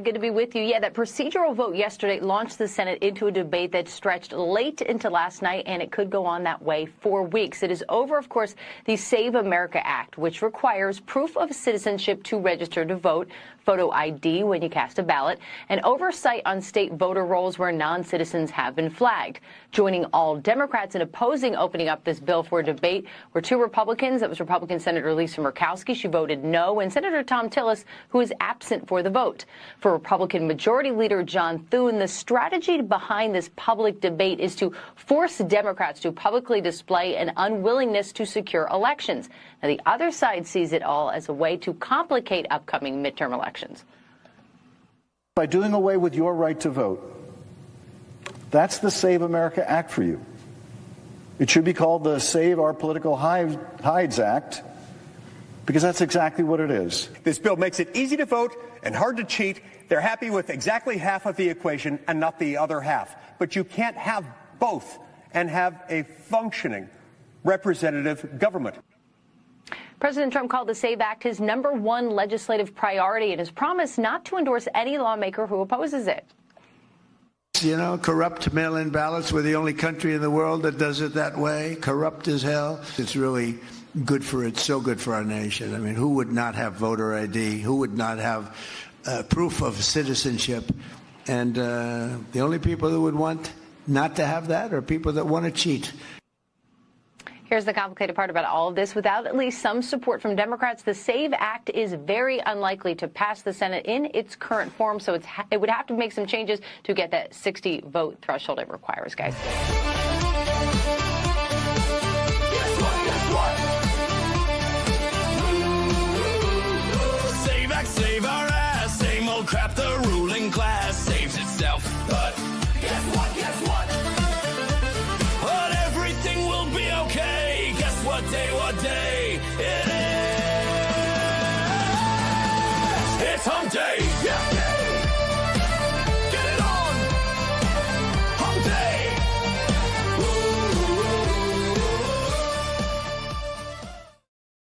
Good to be with you. Yeah, that procedural vote yesterday launched the Senate into a debate that stretched late into last night, and it could go on that way for weeks. It is over, of course, the Save America Act, which requires proof of citizenship to register to vote, photo ID when you cast a ballot, and oversight on state voter rolls where non-citizens have been flagged. Joining all Democrats in opposing opening up this bill for debate were two Republicans. That was Republican Senator Lisa Murkowski. She voted no, and Senator Tom Tillis, who is absent for the vote. For Republican Majority Leader John Thune, the strategy behind this public debate is to force Democrats to publicly display an unwillingness to secure elections. Now, the other side sees it all as a way to complicate upcoming midterm elections. By doing away with your right to vote, that's the Save America Act for you. It should be called the Save Our Political Hides Act, because that's exactly what it is. This bill makes it easy to vote and hard to cheat. They're happy with exactly half of the equation and not the other half. But you can't have both and have a functioning representative government. President Trump called the SAVE Act his #1 legislative priority and has promised not to endorse any lawmaker who opposes it. You know, corrupt mail-in ballots. We're the only country in the world that does it that way. Corrupt as hell. It's really good for it. So good for our nation. I mean, who would not have voter ID? Who would not have proof of citizenship? And the only people who would want not to have that are people that want to cheat. Here's the complicated part about all of this. Without at least some support from Democrats, the SAVE Act is very unlikely to pass the Senate in its current form, so it would have to make some changes to get that 60-vote threshold it requires, guys. SAVE Act, save our ass. Same old crap the ruling class saves itself. But guess what, guess what? But everything will be okay. Guess what day it is? It's hump day. Yeah. Get it on. Hump day.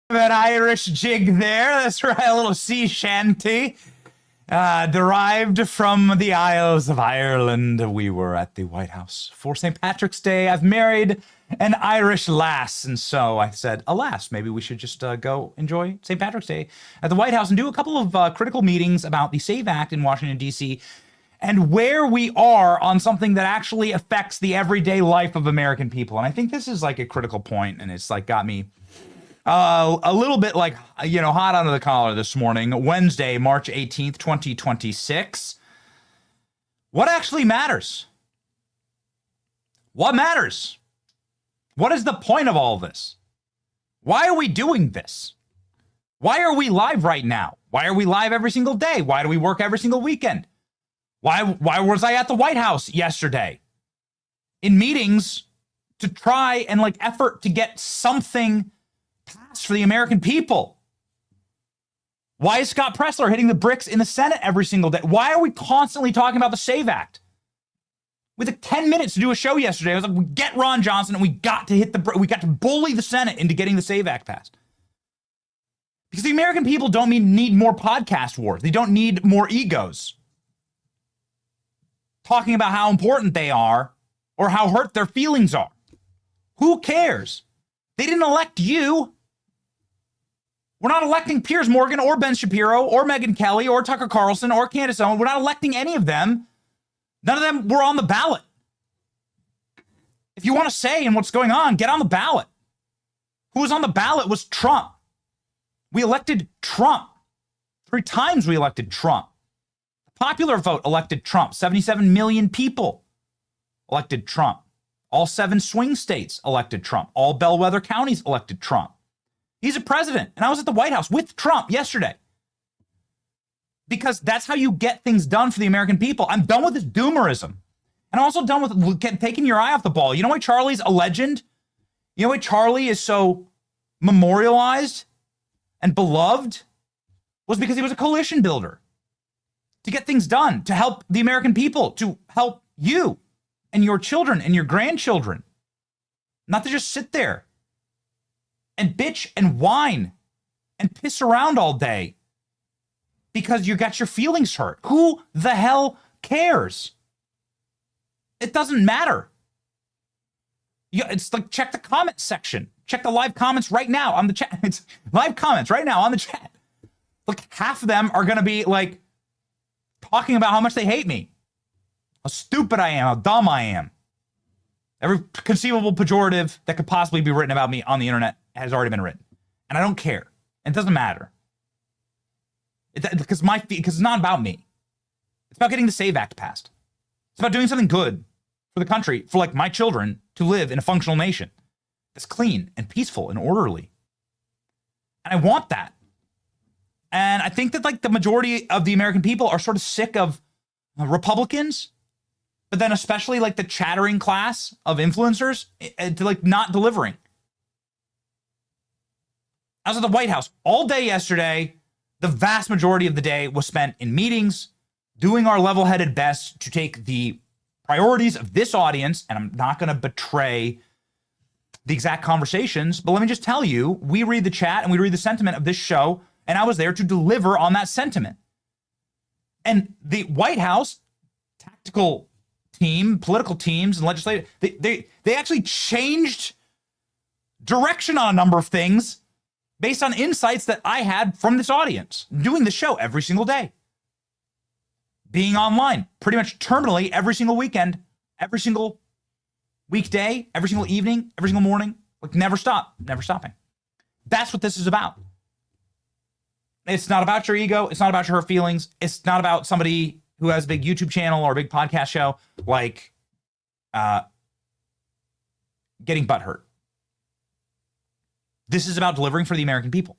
An Irish jig there. That's right, a little sea shanty. Derived from the Isles of Ireland. We were at the White House for St. Patrick's Day. I've married an Irish lass, and so I said, alas, maybe we should just go enjoy St. Patrick's Day at the White House and do a couple of critical meetings about the SAVE Act in Washington, D.C., and where we are on something that actually affects the everyday life of American people. And I think this is like a critical point, and it's like got me a little bit like, you know, hot under the collar this morning, Wednesday, March 18th, 2026. What actually matters? What matters? What is the point of all this? Why are we doing this? Why are we live right now? Why are we live every single day? Why do we work every single weekend? Why was I at the White House yesterday in meetings to try and like effort to get something passed for the American people? Why is Scott Presler hitting the bricks in the Senate every single day? Why are we constantly talking about the SAVE Act? We took 10 minutes to do a show yesterday. I was like, we get Ron Johnson and we got to we got to bully the Senate into getting the SAVE Act passed. Because the American people don't need more podcast wars. They don't need more egos talking about how important they are or how hurt their feelings are. Who cares? They didn't elect you. We're not electing Piers Morgan or Ben Shapiro or Megyn Kelly or Tucker Carlson or Candace Owens. We're not electing any of them. None of them were on the ballot. If you want to say in what's going on, get on the ballot. Who was on the ballot was Trump. We elected Trump. 3 times we elected Trump. The popular vote elected Trump. 77 million people elected Trump. All 7 swing states elected Trump. All bellwether counties elected Trump. He's a president. And I was at the White House with Trump yesterday. Because that's how you get things done for the American people. I'm done with this doomerism. And I'm also done with taking your eye off the ball. You know why Charlie's a legend? You know why Charlie is so memorialized and beloved? Was because he was a coalition builder. To get things done, to help the American people, to help you and your children and your grandchildren. Not to just sit there and bitch and whine and piss around all day because you got your feelings hurt. Who the hell cares? It doesn't matter. It's like, check the comment section. Check the live comments right now on the chat. It's live comments right now on the chat. Look, half of them are going to be like talking about how much they hate me, how stupid I am, how dumb I am. Every conceivable pejorative that could possibly be written about me on the internet has already been written. And I don't care. It doesn't matter. Because it's not about me. It's about getting the SAVE Act passed. It's about doing something good for the country, for like my children to live in a functional nation that's clean and peaceful and orderly. And I want that. And I think that like the majority of the American people are sort of sick of Republicans, but then especially like the chattering class of influencers to like not delivering. I was at the White House all day yesterday. The vast majority of the day was spent in meetings, doing our level-headed best to take the priorities of this audience, and I'm not going to betray the exact conversations, but let me just tell you, we read the chat and we read the sentiment of this show, and I was there to deliver on that sentiment. And the White House tactical team, political teams, and legislative, they actually changed direction on a number of things based on insights that I had from this audience, doing the show every single day, being online pretty much terminally every single weekend, every single weekday, every single evening, every single morning, like never stopping. That's what this is about. It's not about your ego. It's not about your hurt feelings. It's not about somebody who has a big YouTube channel or a big podcast show, like getting butthurt. This is about delivering for the American people.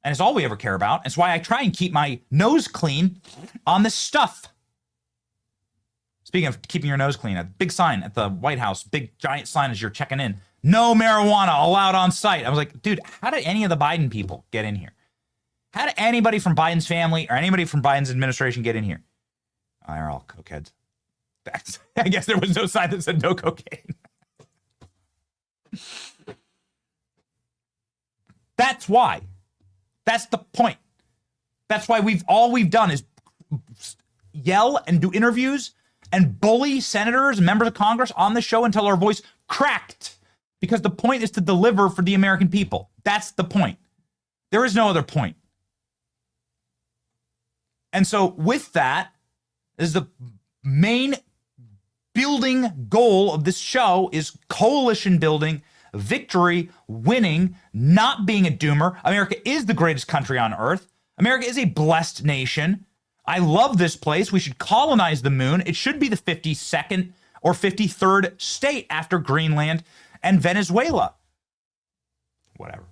And it's all we ever care about. It's why I try and keep my nose clean on this stuff. Speaking of keeping your nose clean, a big sign at the White House, big giant sign as you're checking in. No marijuana allowed on site. I was like, dude, how did any of the Biden people get in here? How did anybody from Biden's family or anybody from Biden's administration get in here? Oh, they're all cokeheads. I guess there was no sign that said no cocaine. That's why. That's the point. That's why all we've done is yell and do interviews and bully senators and members of Congress on the show until our voice cracked. Because the point is to deliver for the American people. That's the point. There is no other point. And so with that is the main building goal of this show is coalition building, victory, winning, not being a doomer. America is the greatest country on earth. America is a blessed nation. I love this place. We should colonize the moon. It should be the 52nd or 53rd state after Greenland and Venezuela. Whatever.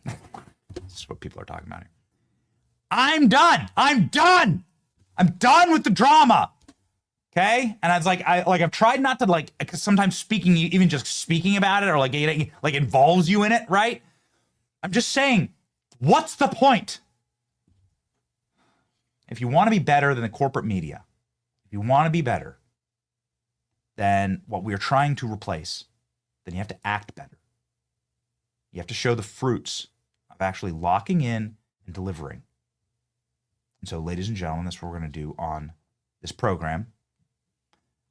This is what people are talking about here. I'm done. I'm done with the drama. Okay? And I was like, I've tried not to like, because sometimes speaking, even just speaking about it or like it like involves you in it, right? I'm just saying, what's the point? If you want to be better than the corporate media, if you want to be better than what we're trying to replace, then you have to act better. You have to show the fruits of actually locking in and delivering. And so, ladies and gentlemen, that's what we're going to do on this program.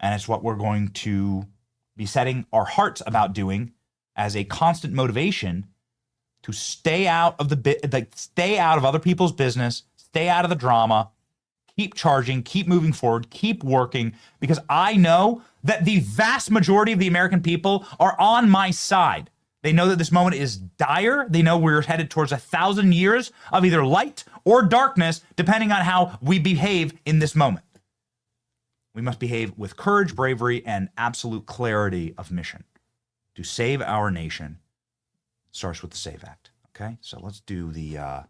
And it's what we're going to be setting our hearts about doing as a constant motivation to stay out of stay out of other people's business, stay out of the drama, keep charging, keep moving forward, keep working, because I know that the vast majority of the American people are on my side. They know that this moment is dire. They know we're headed towards 1,000 years of either light or darkness, depending on how we behave in this moment. We must behave with courage, bravery, and absolute clarity of mission to save our nation. Starts with the SAVE Act. Okay, so let's do the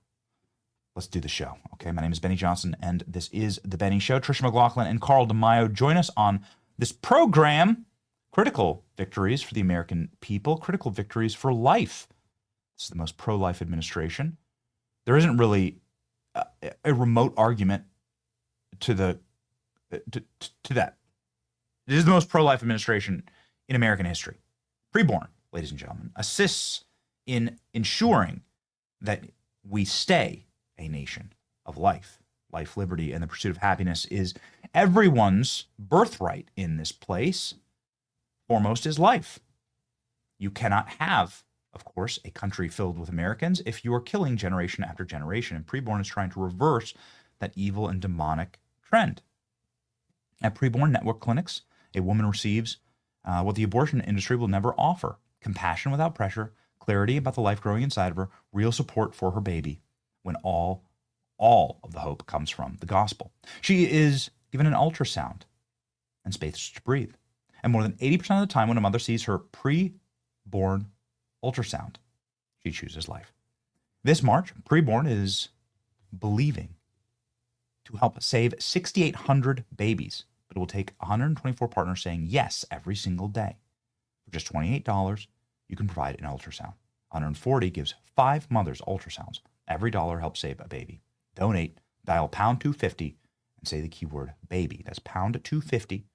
show. Okay, my name is Benny Johnson, and this is the Benny Show. Tricia McLaughlin and Carl DeMaio join us on this program. Critical victories for the American people. Critical victories for life. This is the most pro-life administration. There isn't really a remote argument to that. It is the most pro-life administration in American history. Preborn, ladies and gentlemen, assists in ensuring that we stay a nation of life. Life, liberty, and the pursuit of happiness is everyone's birthright in this place. Foremost is life. You cannot have, of course, a country filled with Americans if you are killing generation after generation. And Preborn is trying to reverse that evil and demonic trend. At Preborn Network Clinics, a woman receives what the abortion industry will never offer: compassion without pressure, clarity about the life growing inside of her, real support for her baby, when all of the hope comes from the gospel. She is given an ultrasound and space to breathe. And more than 80% of the time when a mother sees her preborn ultrasound, she chooses life. This March, Preborn is believing to help save 6,800 babies, but it will take 124 partners saying yes every single day. For just $28, you can provide an ultrasound. 140 gives 5 mothers ultrasounds. Every dollar helps save a baby. Donate, dial pound 250 and say the keyword baby. That's pound 250.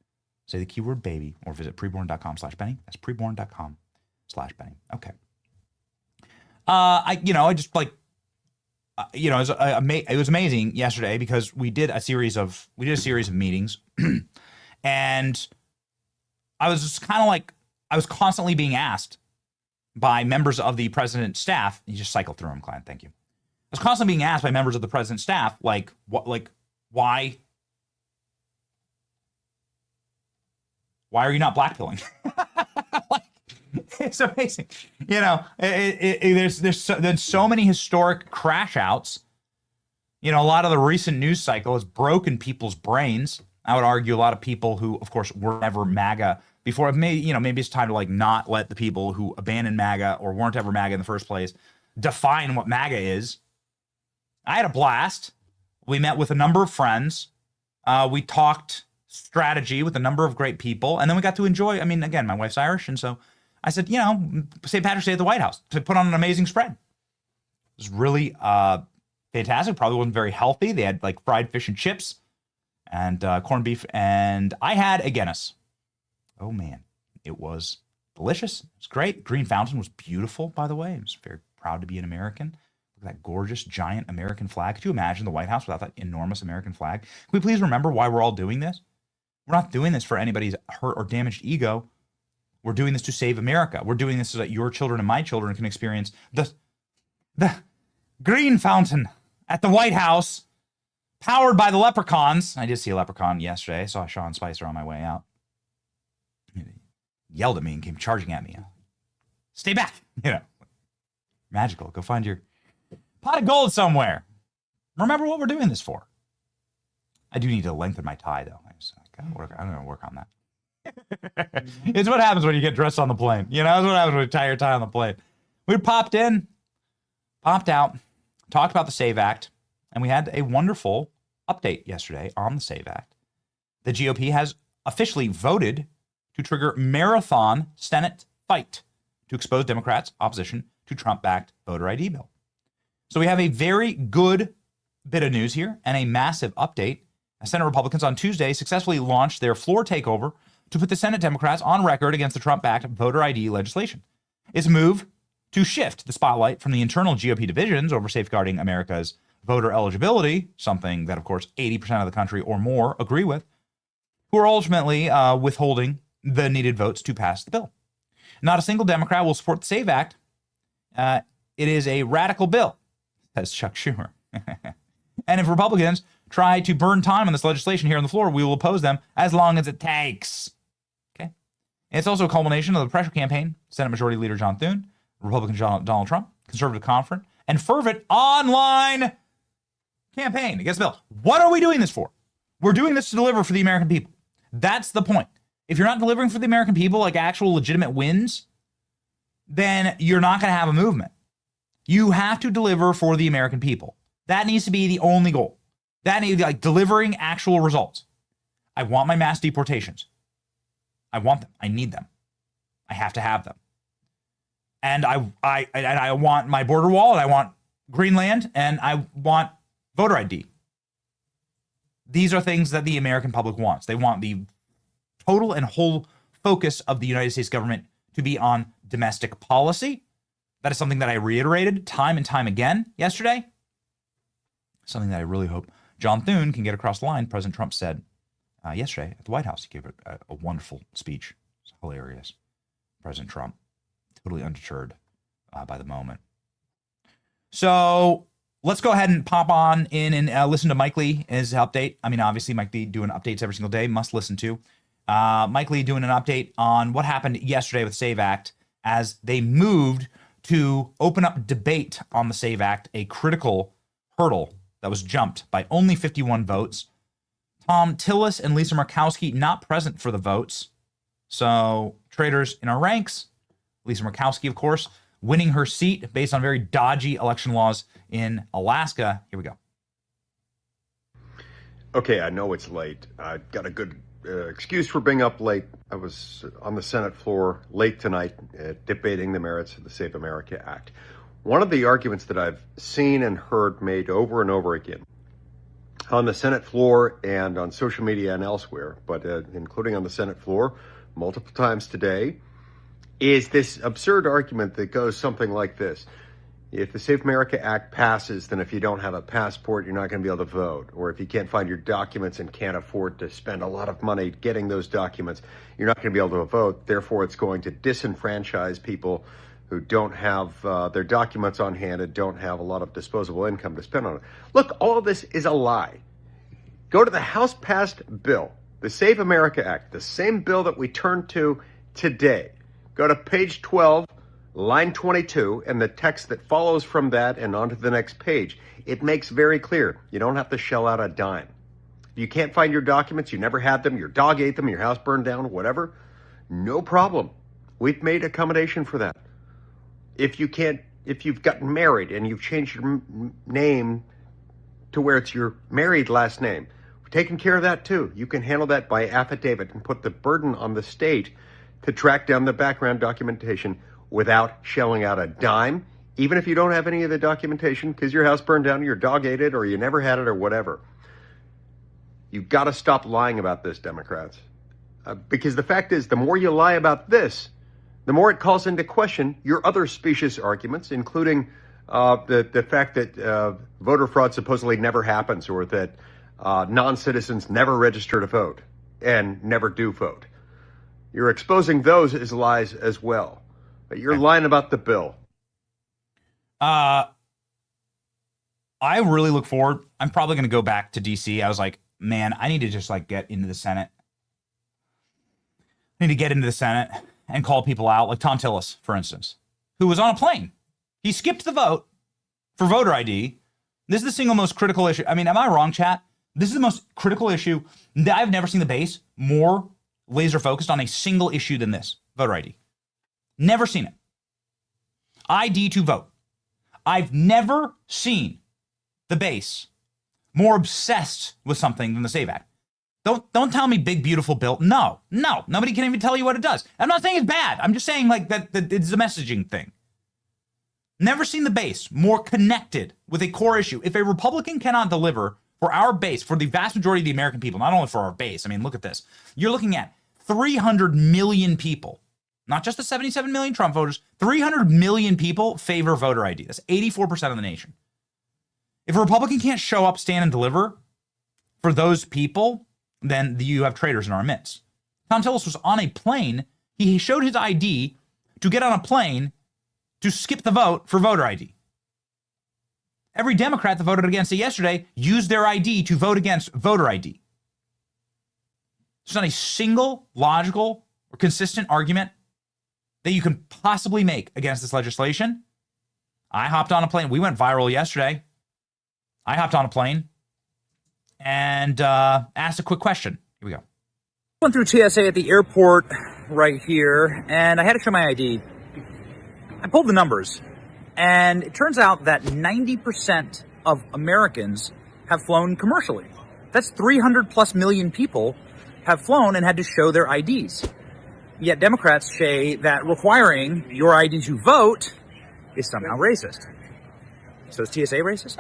Say the keyword baby, or visit preborn.com/Benny. That's preborn.com/Benny. Okay. It was amazing yesterday because we did a series of meetings, and I was just kind of like, I was constantly being asked by members of the president's staff. You just cycle through them, Clint. Thank you. I was constantly being asked by members of the president's staff, why are you not blackpilling? It's amazing. There's so many historic crash outs. A lot of the recent news cycle has broken people's brains. I would argue a lot of people who, of course, were never MAGA before. Maybe it's time to not let the people who abandoned MAGA or weren't ever MAGA in the first place define what MAGA is. I had a blast. We met with a number of friends. We talked strategy with a number of great people, and then we got to enjoy. Again, my wife's Irish, and so I said, St. Patrick's Day at the White House to put on an amazing spread. It was really fantastic. Probably wasn't very healthy. They had fried fish and chips and corned beef, and I had a Guinness. Oh man, it was delicious. It was great. Green Fountain was beautiful, by the way. I was very proud to be an American. Look at that gorgeous, giant American flag. Could you imagine the White House without that enormous American flag? Can we please remember why we're all doing this? We're not doing this for anybody's hurt or damaged ego. We're doing this to save America. We're doing this so that your children and my children can experience the Green Fountain at the White House, powered by the leprechauns. I did see a leprechaun yesterday. I saw Sean Spicer on my way out. He yelled at me and came charging at me. Stay back. Magical. Go find your pot of gold somewhere. Remember what we're doing this for. I do need to lengthen my tie, though. I'm going to work on that. It's what happens when you get dressed on the plane. It's what happens when you tie your tie on the plane. We popped in, popped out, talked about the SAVE Act, and we had a wonderful update yesterday on the SAVE Act. The GOP has officially voted to trigger marathon Senate fight to expose Democrats' opposition to Trump-backed voter ID bill. So we have a very good bit of news here and a massive update. Senate Republicans on Tuesday successfully launched their floor takeover to put the Senate Democrats on record against the Trump-backed voter ID legislation. It's a move to shift the spotlight from the internal GOP divisions over safeguarding America's voter eligibility, something that, of course, 80% of the country or more agree with, who are ultimately withholding the needed votes to pass the bill. Not a single Democrat will support the SAVE Act. It is a radical bill, says Chuck Schumer. And if Republicans try to burn time on this legislation here on the floor, we will oppose them as long as it takes. Okay. And it's also a culmination of the pressure campaign, Senate Majority Leader John Thune, Republican Donald Trump, conservative conference, and fervent online campaign against the bill. What are we doing this for? We're doing this to deliver for the American people. That's the point. If you're not delivering for the American people, like actual legitimate wins, then you're not going to have a movement. You have to deliver for the American people. That needs to be the only goal. That needs to be delivering actual results. I want my mass deportations. I want them. I need them. I have to have them. And I want my border wall, and I want Greenland, and I want voter ID. These are things that the American public wants. They want the total and whole focus of the United States government to be on domestic policy. That is something that I reiterated time and time again yesterday. Something that I really hope John Thune can get across the line. President Trump said yesterday at the White House. He gave a wonderful speech. It's hilarious. President Trump, totally undeterred by the moment. So let's go ahead and pop on in and listen to Mike Lee, his update. I mean, obviously, Mike Lee doing updates every single day. Must listen to. Mike Lee doing an update on what happened yesterday with SAVE Act as they moved to open up debate on the SAVE Act, a critical hurdle that was jumped by only 51 votes. Tom Tillis and Lisa Murkowski not present for the votes. So traitors in our ranks. Lisa Murkowski, of course, winning her seat based on very dodgy election laws in Alaska. Here we go. Okay, I know it's late. I've got a good excuse for being up late. I was on the Senate floor late tonight debating the merits of the Save America Act. One of the arguments that I've seen and heard made over and over again on the Senate floor and on social media and elsewhere, but including on the Senate floor multiple times today, is this absurd argument that goes something like this. If the Save America Act passes, then if you don't have a passport, you're not going to be able to vote. Or if you can't find your documents and can't afford to spend a lot of money getting those documents, you're not going to be able to vote. Therefore, it's going to disenfranchise people who don't have their documents on hand and don't have a lot of disposable income to spend on it. Look, all of this is a lie. Go to the House-passed bill, the Save America Act, the same bill that we turned to today. Go to page 12, line 22, and the text that follows from that and onto the next page. It makes very clear you don't have to shell out a dime. If you can't find your documents, you never had them, your dog ate them, your house burned down, whatever, no problem. We've made accommodation for that. If you've gotten married and you've changed your name to where it's your married last name, we're taking care of that too. You can handle that by affidavit and put the burden on the state to track down the background documentation without shelling out a dime, even if you don't have any of the documentation because your house burned down, your dog ate it, or you never had it, or whatever. You've got to stop lying about this, Democrats. Because the fact is, the more you lie about this, the more it calls into question your other specious arguments, including the fact that voter fraud supposedly never happens, or that non-citizens never register to vote and never do vote. You're exposing those as lies as well. But you're lying about the bill. I really look forward. I'm probably going to go back to DC. I was like, man, I need to just get into the Senate. I need to get into the Senate and call people out, like Tom Tillis, for instance, who was on a plane. He skipped the vote for voter ID. This is the single most critical issue. I mean, am I wrong, chat? This is the most critical issue. I've never seen the base more laser focused on a single issue than this, voter ID. Never seen it. ID to vote. I've never seen the base more obsessed with something than the SAVE Act. Don't tell me big, beautiful bill. No. Nobody can even tell you what it does. I'm not saying it's bad. I'm just saying that it's a messaging thing. Never seen the base more connected with a core issue. If a Republican cannot deliver for our base, for the vast majority of the American people, not only for our base, I mean, look at this. You're looking at 300 million people, not just the 77 million Trump voters, 300 million people favor voter ID. That's 84% of the nation. If a Republican can't show up, stand, and deliver for those people, then you have traitors in our midst. Tom Tillis was on a plane. He showed his ID to get on a plane to skip the vote for voter ID. Every Democrat that voted against it yesterday used their ID to vote against voter ID. There's not a single logical or consistent argument that you can possibly make against this legislation. I hopped on a plane. We went viral yesterday. I hopped on a plane and asked a quick question. Here we go. Went through TSA at the airport right here, and I had to show my ID. I pulled the numbers, and it turns out that 90% of Americans have flown commercially. That's 300 plus million people have flown and had to show their IDs. Yet Democrats say that requiring your ID to vote is somehow racist. So is TSA racist?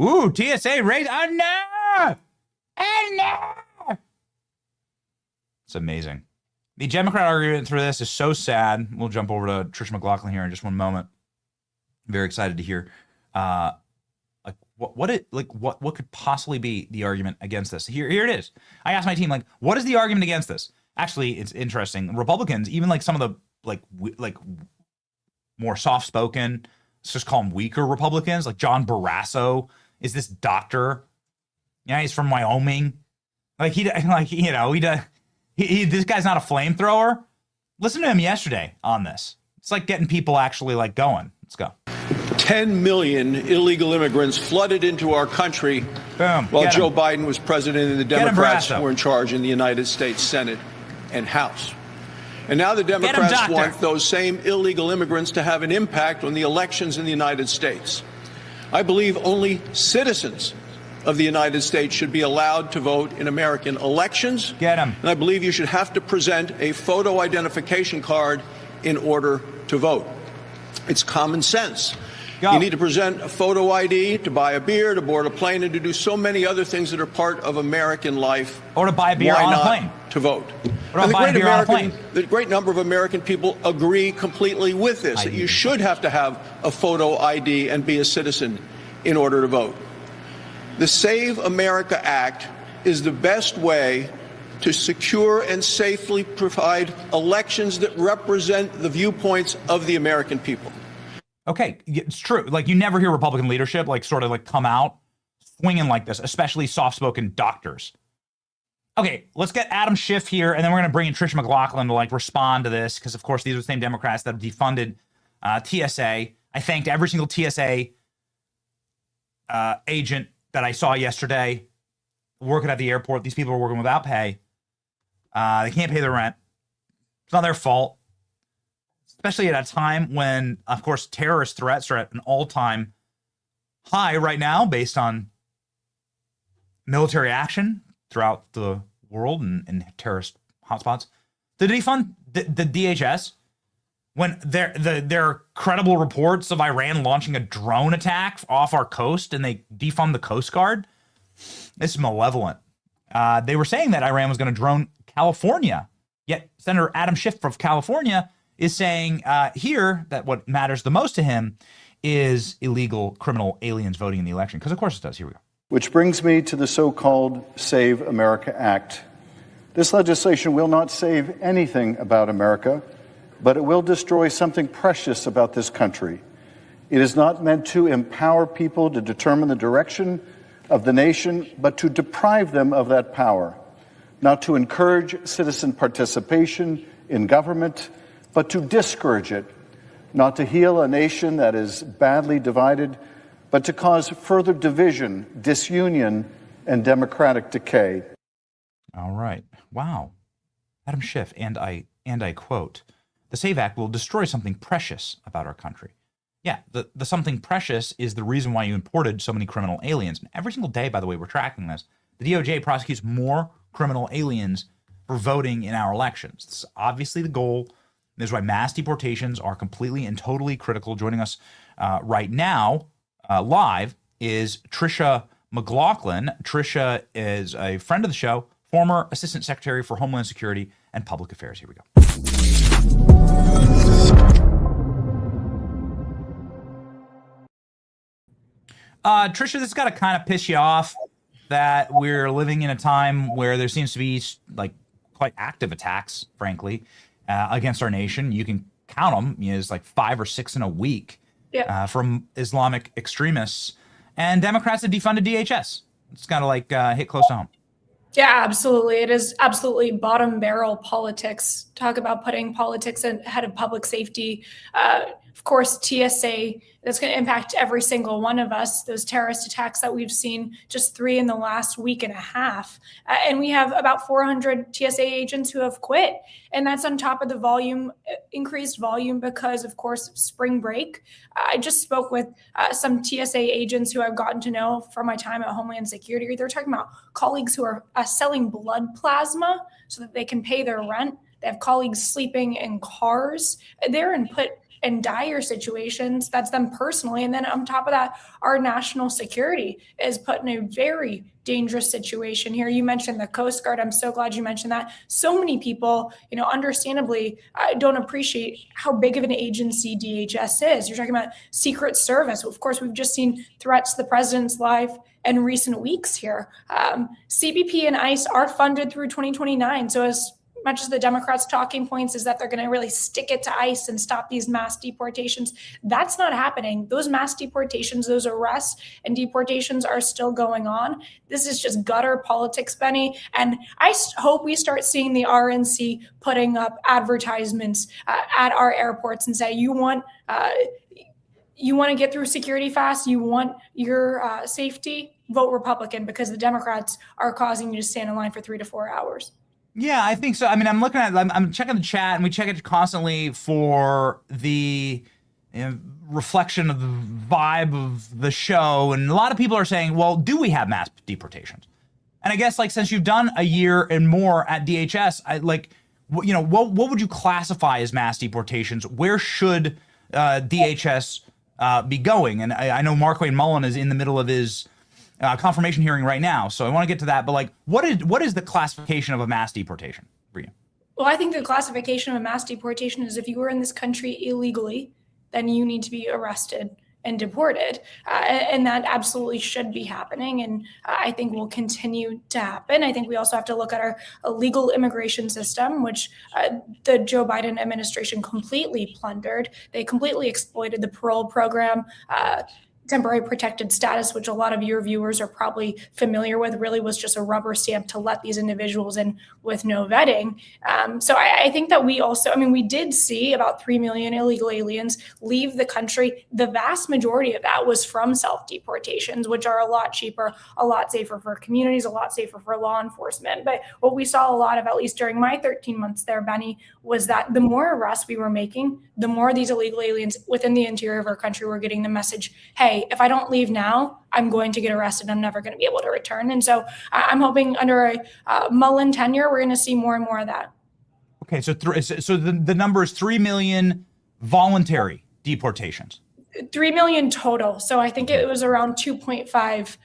Ooh, TSA racist. Oh, no! Oh, no! It's amazing. The Democrat argument through this is so sad. We'll jump over to Trish McLaughlin here in just one moment. Very excited to hear what could possibly be the argument against this? Here it is. I asked my team, like, what is the argument against this? Actually, it's interesting. Republicans, even like some of the like more soft-spoken, let's just call them weaker Republicans, like John Barrasso is this doctor. Yeah, he's from Wyoming. Like this guy's not a flamethrower. Listen to him yesterday on this. It's like getting people actually like going. Let's go. 10 million illegal immigrants flooded into our country while Joe Biden was president and the Democrats were in charge in the United States Senate and House. And now the Democrats want those same illegal immigrants to have an impact on the elections in the United States. I believe only citizens of the United States should be allowed to vote in American elections. And I believe you should have to present a photo identification card in order to vote. It's common sense. You need to present a photo ID to buy a beer, to board a plane, and to do so many other things that are part of American life. Or to buy a beer on a plane. To vote. Or to buy a beer on a plane. The great number of American people agree completely with this, that you should have to have a photo ID and be a citizen in order to vote. The Save America Act is the best way to secure and safely provide elections that represent the viewpoints of the American people. Okay, it's true. Like, you never hear Republican leadership like sort of like come out swinging like this, especially soft-spoken doctors. Okay, let's get Adam Schiff here, and then we're going to bring in Tricia McLaughlin to like respond to this, because of course these are the same Democrats that have defunded TSA. I thanked every single TSA agent that I saw yesterday working at the airport. These people are working without pay. They can't pay their rent. It's not their fault. Especially at a time when, of course, terrorist threats are at an all-time high right now based on military action throughout the world and terrorist hotspots. Did they defund the DHS when there are credible reports of Iran launching a drone attack off our coast and they defund the Coast Guard? This is malevolent. They were saying that Iran was going to drone California, yet Senator Adam Schiff of California is saying here that what matters the most to him is illegal criminal aliens voting in the election. Because of course it does. Here we go. Which brings me to the so-called Save America Act. This legislation will not save anything about America, but it will destroy something precious about this country. It is not meant to empower people to determine the direction of the nation, but to deprive them of that power. Not to encourage citizen participation in government, but to discourage it, not to heal a nation that is badly divided, but to cause further division, disunion, and democratic decay. All right. Wow. Adam Schiff, and I quote, the SAVE Act will destroy something precious about our country. Yeah, the something precious is the reason why you imported so many criminal aliens. And every single day, by the way, we're tracking this. The DOJ prosecutes more criminal aliens for voting in our elections. This is obviously the goal. This is why mass deportations are completely and totally critical. Joining us right now, live, is Tricia McLaughlin. Tricia is a friend of the show, former Assistant Secretary for Homeland Security and Public Affairs. Here we go. Tricia, this has got to kind of piss you off that we're living in a time where there seems to be like quite active attacks, frankly, against our nation. You can count them. There's like 5 or 6 in a week from Islamic extremists. And Democrats have defunded DHS. It's got to like hit close to home. Yeah, absolutely. It is absolutely bottom barrel politics. Talk about putting politics ahead of public safety. Of course, TSA, that's going to impact every single one of us. Those terrorist attacks that we've seen, just 3 in the last week and a half. And we have about 400 TSA agents who have quit. And that's on top of the volume, increased volume because, of course, spring break. I just spoke with some TSA agents who I've gotten to know from my time at Homeland Security. They're talking about colleagues who are selling blood plasma so that they can pay their rent. They have colleagues sleeping in cars. They're in put in dire situations. That's them personally. And then on top of that, our national security is put in a very dangerous situation here. You mentioned the Coast Guard. I'm so glad you mentioned that. So many people, understandably, don't appreciate how big of an agency DHS is. You're talking about Secret Service. Of course, we've just seen threats to the president's life in recent weeks here. CBP and ICE are funded through 2029. So as much as the Democrats' talking points is that they're going to really stick it to ICE and stop these mass deportations, that's not happening. Those mass deportations, those arrests and deportations are still going on. This is just gutter politics, Benny. And I hope we start seeing the RNC putting up advertisements at our airports and say, you want to get through security fast, you want your safety, vote Republican, because the Democrats are causing you to stand in line for 3 to 4 hours. Yeah, I think so. I mean, I'm checking the chat, and we check it constantly for the reflection of the vibe of the show. And a lot of people are saying, well, do we have mass deportations? And I guess, since you've done a year and more at DHS, what would you classify as mass deportations? Where should DHS be going? And I know Markwayne Mullen is in the middle of his confirmation hearing right now, so I want to get to that. But what is the classification of a mass deportation for you? Well, I think the classification of a mass deportation is if you were in this country illegally, then you need to be arrested and deported, and that absolutely should be happening, and I think will continue to happen. I think we also have to look at our illegal immigration system, which the Joe Biden administration completely plundered. They completely exploited the parole program. Temporary protected status, which a lot of your viewers are probably familiar with, really was just a rubber stamp to let these individuals in with no vetting. So I think that we did see about 3 million illegal aliens leave the country. The vast majority of that was from self-deportations, which are a lot cheaper, a lot safer for communities, a lot safer for law enforcement. But what we saw a lot of, at least during my 13 months there, Benny, was that the more arrests we were making, the more these illegal aliens within the interior of our country were getting the message, hey, if I don't leave now, I'm going to get arrested. I'm never going to be able to return. And so I'm hoping under a Mullen tenure, we're going to see more and more of that. Okay, so the number is 3 million voluntary deportations. 3 million total. So I think it was around 2.5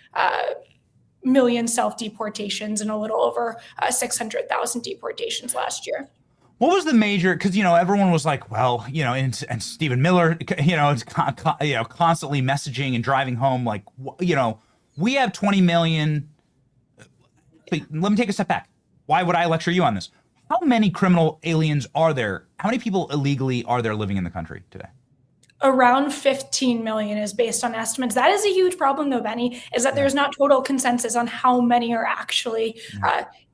million self-deportations and a little over 600,000 deportations last year. What was the major, because, everyone was like, well, and Stephen Miller, is constantly messaging and driving home, we have 20 million. Let me take a step back. Why would I lecture you on this? How many criminal aliens are there? How many people illegally are there living in the country today? Around 15 million is based on estimates. That is a huge problem, though, Benny, is that there's not total consensus on how many are actually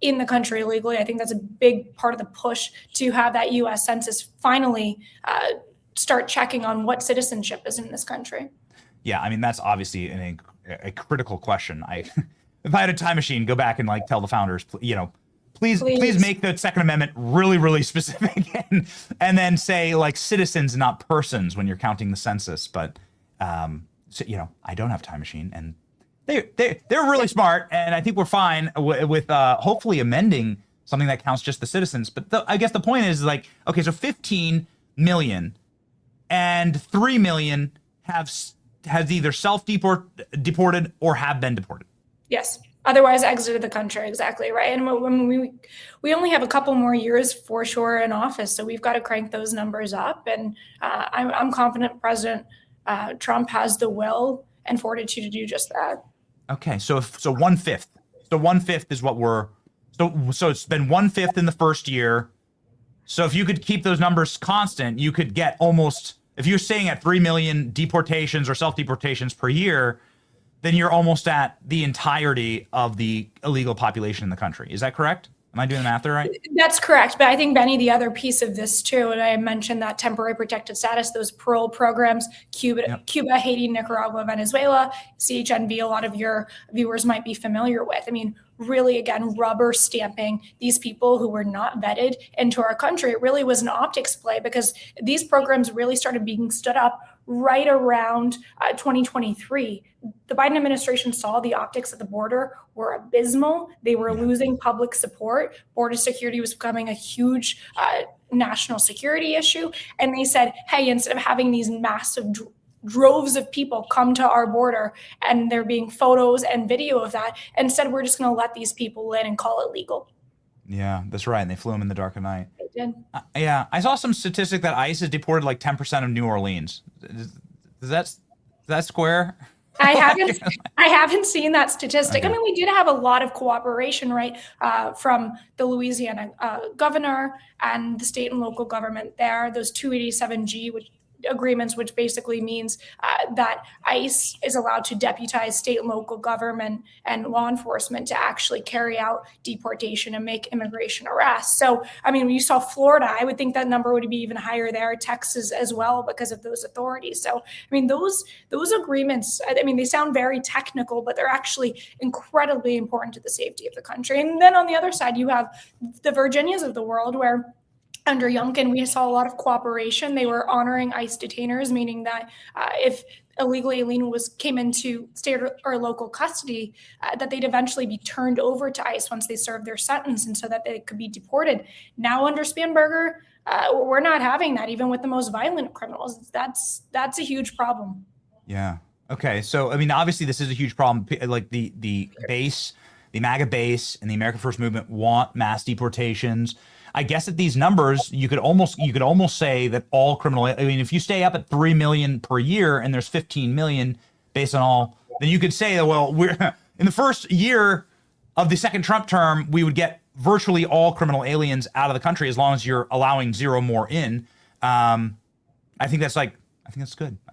in the country illegally. I think that's a big part of the push to have that U.S. Census finally start checking on what citizenship is in this country. Yeah, I mean, that's obviously a critical question. If I had a time machine, go back and tell the founders, please make the Second Amendment really, really specific, and then say citizens, not persons, when you're counting the census. But I don't have a time machine, and they're really smart, and I think we're fine with hopefully amending something that counts just the citizens. But I guess the point is okay, so 15 million and 3 million has either self-deported or have been deported. Yes. Otherwise exited the country. Exactly right. And when we only have a couple more years for sure in office, so we've got to crank those numbers up. And I'm confident President Trump has the will and fortitude to do just that. Okay, so 1/5. So 1/5 is what we're. So it's been 1/5 in the first year. So if you could keep those numbers constant, you could get almost. If you're staying at 3 million deportations or self-deportations per year, then you're almost at the entirety of the illegal population in the country. Is that correct? Am I doing the math there right? That's correct. But I think, Benny, the other piece of this too, and I mentioned that temporary protected status, those parole programs, Cuba, Haiti, Nicaragua, Venezuela, CHNV, a lot of your viewers might be familiar with. I mean, really, again, rubber stamping these people who were not vetted into our country. It really was an optics play because these programs really started being stood up right around 2023. The Biden administration saw the optics at the border were abysmal. They were losing public support. Border security was becoming a huge national security issue. And they said, hey, instead of having these massive droves of people come to our border and there being photos and video of that, instead we're just going to let these people in and call it legal. Yeah, that's right. And they flew him in the dark of night. They did. Yeah, I saw some statistic that ICE has deported like 10% of New Orleans. Is that square? I haven't seen that statistic. Okay. I mean, we did have a lot of cooperation, right, from the Louisiana governor and the state and local government there. Those 287G agreements, which basically means that ICE is allowed to deputize state and local government and law enforcement to actually carry out deportation and make immigration arrests. So, I mean, when you saw Florida, I would think that number would be even higher there, Texas as well, because of those authorities. So, I mean, those agreements, I mean, they sound very technical, but they're actually incredibly important to the safety of the country. And then on the other side, you have the Virginias of the world where under Youngkin, we saw a lot of cooperation. They were honoring ICE detainers, meaning that if illegal alien came into state or local custody, that they'd eventually be turned over to ICE once they served their sentence, and so that they could be deported. Now under Spanberger, we're not having that, even with the most violent criminals. That's a huge problem. Yeah. Okay. So I mean, obviously, this is a huge problem. Like the base, the MAGA base, and the America First movement want mass deportations. I guess at these numbers, you could almost say that all criminal. I mean, if you stay up at 3 million per year and there's 15 million based on all, then you could say that, well, we're in the first year of the second Trump term, we would get virtually all criminal aliens out of the country as long as you're allowing zero more in. I think that's good. I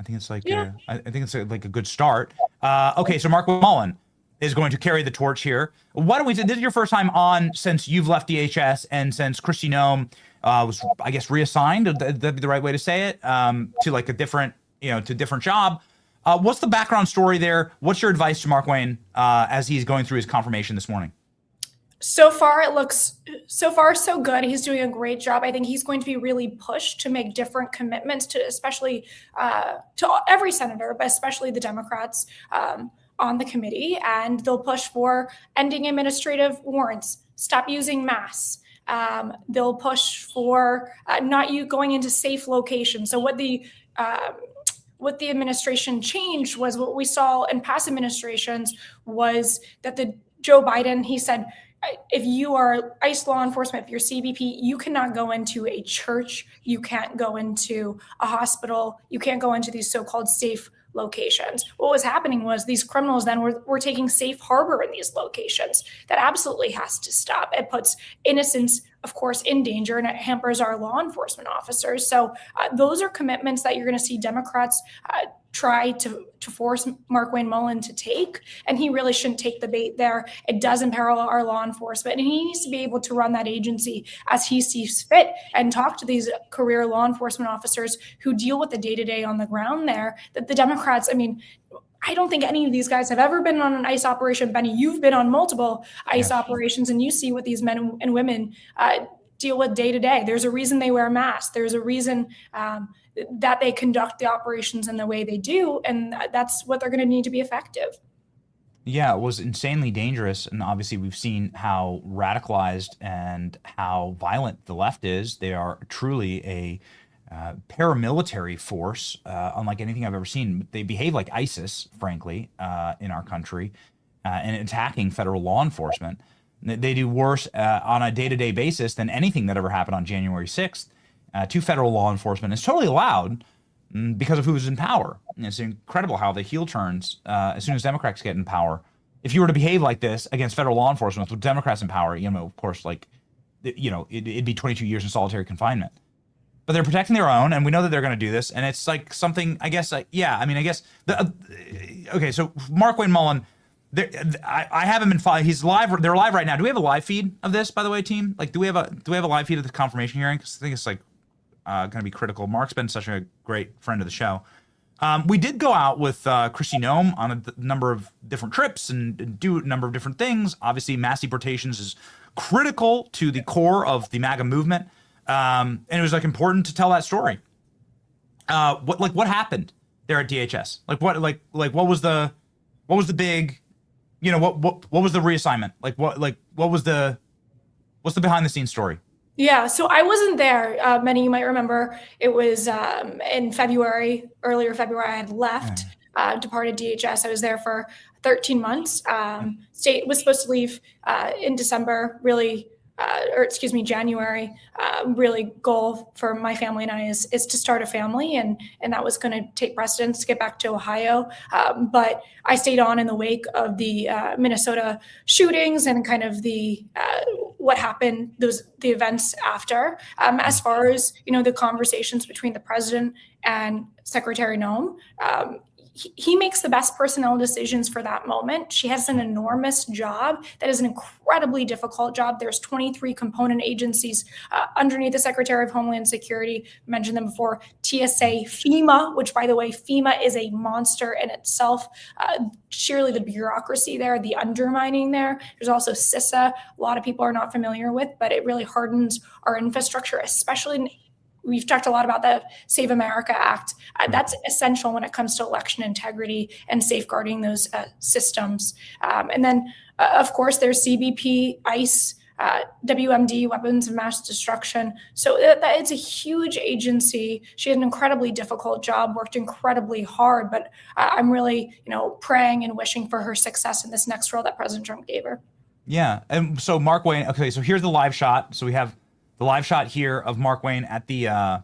think it's like I think it's like a good start. Okay, so Mark Mullen is going to carry the torch here. Why don't we? This is your first time on since you've left DHS and since Kristi Noem was, I guess, reassigned. That'd be the right way to say it, to like a different, different job. What's the background story there? What's your advice to Mark Wayne as he's going through his confirmation this morning? So far, it looks so good. He's doing a great job. I think he's going to be really pushed to make different commitments to, especially to every senator, but especially the Democrats on the committee, and they'll push for ending administrative warrants, stop using masks. They'll push for not you going into safe locations. So what the administration changed was what we saw in past administrations was that Joe Biden, he said, if you are ICE law enforcement, if you're CBP, you cannot go into a church, you can't go into a hospital, you can't go into these so-called safe locations. What was happening was these criminals then were taking safe harbor in these locations. That absolutely has to stop. It puts innocents, of course, in danger, and it hampers our law enforcement officers. So those are commitments that you're going to see Democrats try to force Mark Wayne Mullen to take, and he really shouldn't take the bait there. It does imperil our law enforcement, and he needs to be able to run that agency as he sees fit and talk to these career law enforcement officers who deal with the day-to-day on the ground there. That the Democrats, I mean, I don't think any of these guys have ever been on an ICE operation. Benny, you've been on multiple ICE operations, and you see what these men and women deal with day to day. There's a reason they wear masks. There's a reason that they conduct the operations in the way they do, and that's what they're going to need to be effective. Yeah, it was insanely dangerous, and obviously we've seen how radicalized and how violent the left is. They are truly a paramilitary force, unlike anything I've ever seen. They behave like ISIS, frankly, in our country, and attacking federal law enforcement. They do worse on a day-to-day basis than anything that ever happened on January 6th to federal law enforcement. It's totally allowed because of who's in power. And it's incredible how the heel turns as soon as Democrats get in power. If you were to behave like this against federal law enforcement with Democrats in power, of course, it'd be 22 years in solitary confinement. But they're protecting their own, and we know that they're going to do this. And it's like something, I guess, okay, so Mark Wayne Mullen, I haven't been following. He's live. They're live right now. Do we have a live feed of this, by the way, team? Like, do we have a live feed of the confirmation hearing? Because I think it's going to be critical. Mark's been such a great friend of the show. We did go out with Kristi Noem on a number of different trips and do a number of different things. Obviously, mass deportations is critical to the core of the MAGA movement, and it was important to tell that story. What happened? there at DHS? Like what what was the big, what was the reassignment? What's the behind the scenes story? Yeah, so I wasn't there. Many of you might remember it was in February, earlier February, I had left, departed DHS. I was there for 13 months. State was supposed to leave in December, really, January. Really goal for my family and I is to start a family, and that was going to take precedence to get back to Ohio. But I stayed on in the wake of the Minnesota shootings and kind of the what happened, the events after. As far as the conversations between the president and Secretary Noem, he makes the best personnel decisions for that moment. She has an enormous job that is an incredibly difficult job. There's 23 component agencies underneath the Secretary of Homeland Security. I mentioned them before. TSA, FEMA, which, by the way, FEMA is a monster in itself. Surely the bureaucracy there, the undermining there. There's also CISA. A lot of people are not familiar with, but it really hardens our infrastructure, especially we've talked a lot about the Save America Act. That's essential when it comes to election integrity and safeguarding those systems. And then, of course, there's CBP, ICE, WMD, weapons of mass destruction. So it's a huge agency. She had an incredibly difficult job, worked incredibly hard, but I'm really, praying and wishing for her success in this next role that President Trump gave her. Yeah. And so Mark Wayne, okay, so here's the live shot. So we have the live shot here of Mark Wayne at the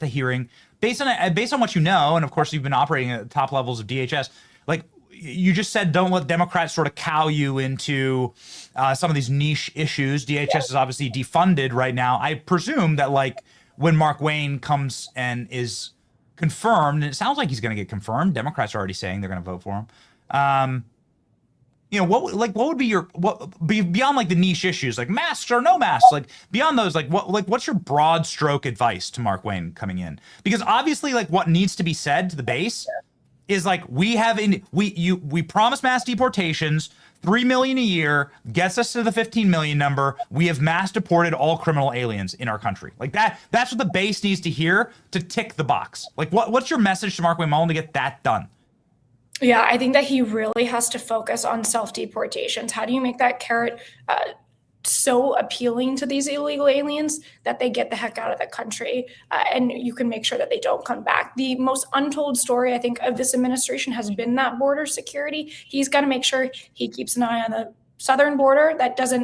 hearing. Based on what you know, and of course you've been operating at the top levels of DHS, like you just said, don't let Democrats sort of cow you into some of these niche issues. DHS is obviously defunded right now. I presume that when Mark Wayne comes and is confirmed, and it sounds like he's going to get confirmed. Democrats are already saying they're going to vote for him. What would be beyond the niche issues like masks or no masks, beyond those, what's your broad stroke advice to Mark Wayne coming in? Because obviously what needs to be said to the base is we promise mass deportations, 3 million a year gets us to the 15 million number. We have mass deported all criminal aliens in our country. That's what the base needs to hear to tick the box. What's your message to Mark Wayne Mullen to get that done? Yeah, I think that he really has to focus on self-deportations. How do you make that carrot so appealing to these illegal aliens that they get the heck out of the country, and you can make sure that they don't come back? The most untold story, I think, of this administration has been that border security. He's got to make sure he keeps an eye on the southern border,